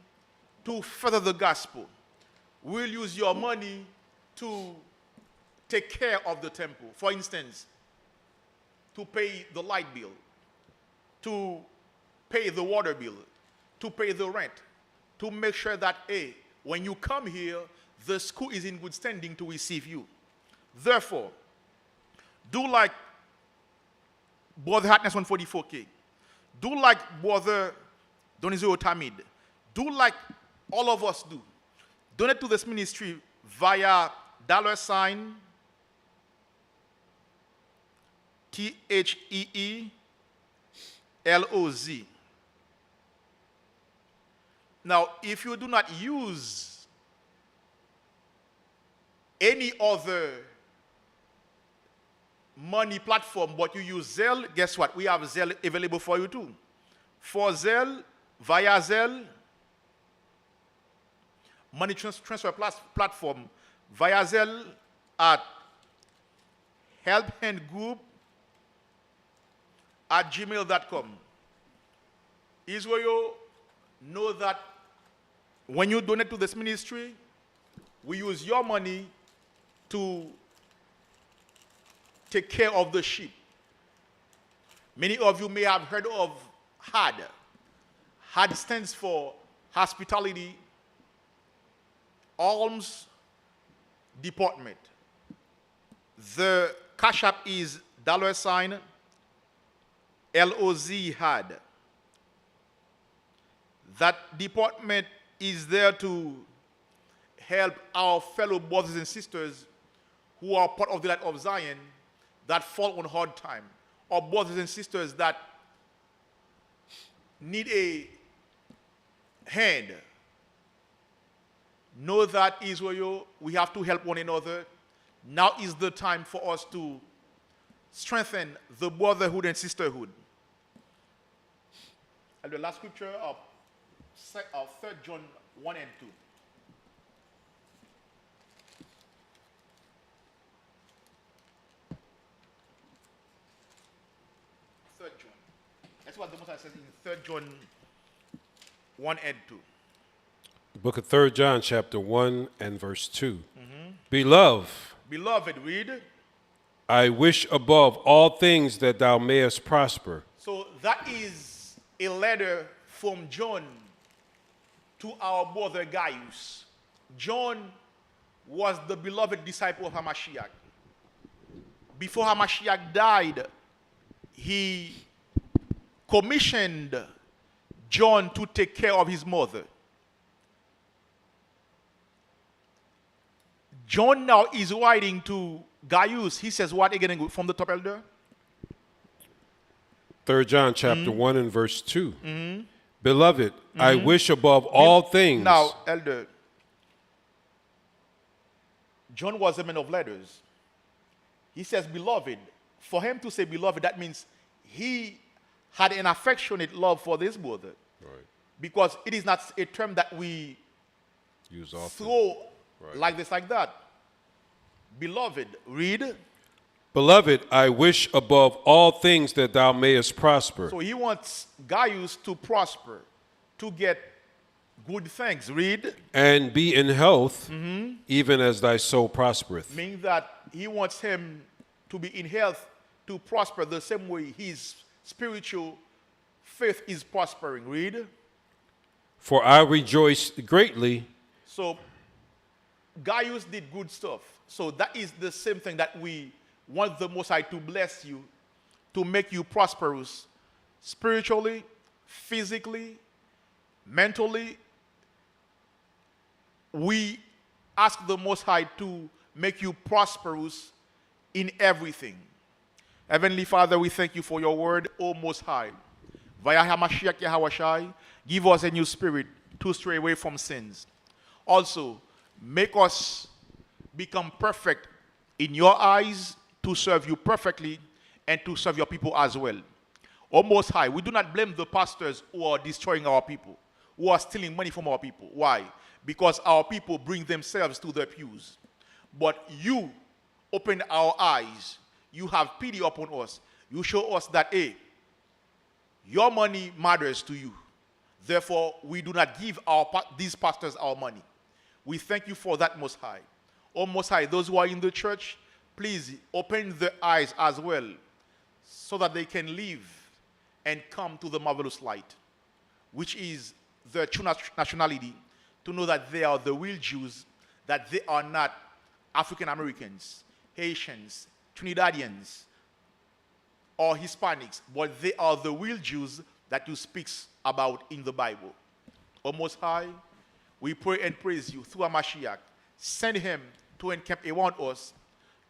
to further the gospel. We'll use your money to take care of the temple. For instance, to pay the light bill, to pay the water bill, to pay the rent, to make sure that, hey, when you come here, the school is in good standing to receive you. Therefore, do like Brother Hatness 144K. Do like Brother Donizio Tamid. Do like all of us do. Donate to this ministry via $THEELOZ. Now, if you do not use any other money platform, but you use Zelle, guess what? We have Zelle available for you too. For Zelle, via Zelle, money transfer platform, via Zelle at helphandgroup@gmail.com. Israel, know that when you donate to this ministry, we use your money to take care of the sheep. Many of you may have heard of HAD. HAD stands for Hospitality Alms Department. The Cashapp is $LOZ HAD. That department is there to help our fellow brothers and sisters who are part of the Light of Zion that fall on hard time, or brothers and sisters that need a hand. Know that, Israel, we have to help one another. Now is the time for us to strengthen the brotherhood and sisterhood. And the last scripture of 3 John 1 and 2. 3 John. That's what the Most High says in 3 John 1 and 2. The book of 3 John, chapter 1 and verse 2. Beloved, read. I wish above all things that thou mayest prosper. So that is a letter from John to our brother Gaius. John was the beloved disciple of Hamashiach. Before Hamashiach died, he commissioned John to take care of his mother. John now is writing to Gaius. He says what again from the top, elder? 3 John chapter 1 and verse 2. Beloved, I wish above all things. Now, elder, John was a man of letters. He says beloved. For him to say beloved, that means he had an affectionate love for this brother. Right. Because it is not a term that we use often. Throw like this, like that. Beloved, read. Beloved, I wish above all things that thou mayest prosper. So he wants Gaius to prosper, to get good things. Read. And be in health, even as thy soul prospereth. Meaning that he wants him to be in health, to prosper the same way his spiritual faith is prospering. Read. For I rejoice greatly. So Gaius did good stuff. So that is the same thing that we want the Most High to bless you, to make you prosperous spiritually, physically, mentally. We ask the Most High to make you prosperous in everything. Heavenly Father, we thank you for your word, O Most High. Via Hamashiach Yahawashai, give us a new spirit to stray away from sins. Also, make us become perfect in your eyes to serve you perfectly and to serve your people as well. O Most High, we do not blame the pastors who are destroying our people, who are stealing money from our people. Why? Because our people bring themselves to the pews. But you open our eyes. You have pity upon us. You show us that, hey, your money matters to you. Therefore, we do not give these pastors our money. We thank you for that, Most High. Oh, Most High, those who are in the church, please open their eyes as well so that they can live and come to the marvelous light, which is their true nationality, to know that they are the real Jews, that they are not African Americans, Haitians, Trinidadians, or Hispanics, but they are the real Jews that you speak about in the Bible. O Most High, we pray and praise you through our Mashiach. Send him to encamp around us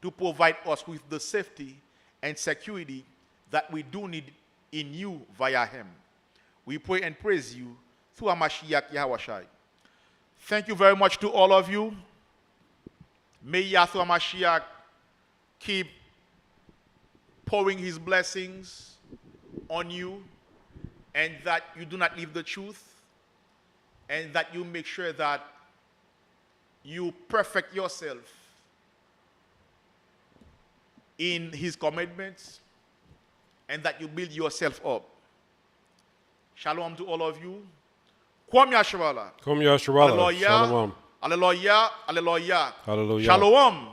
to provide us with the safety and security that we do need in you via him. We pray and praise you through our Mashiach Yahawashai. Thank you very much to all of you. May Yahweh Mashiach keep pouring his blessings on you, and that you do not leave the truth, and that you make sure that you perfect yourself in his commandments, and that you build yourself up. Shalom to all of you. Kwam Yasharala. Kom Yasharala. Hallelujah. Shalom. Hallelujah. Hallelujah. Hallelujah. Shalom.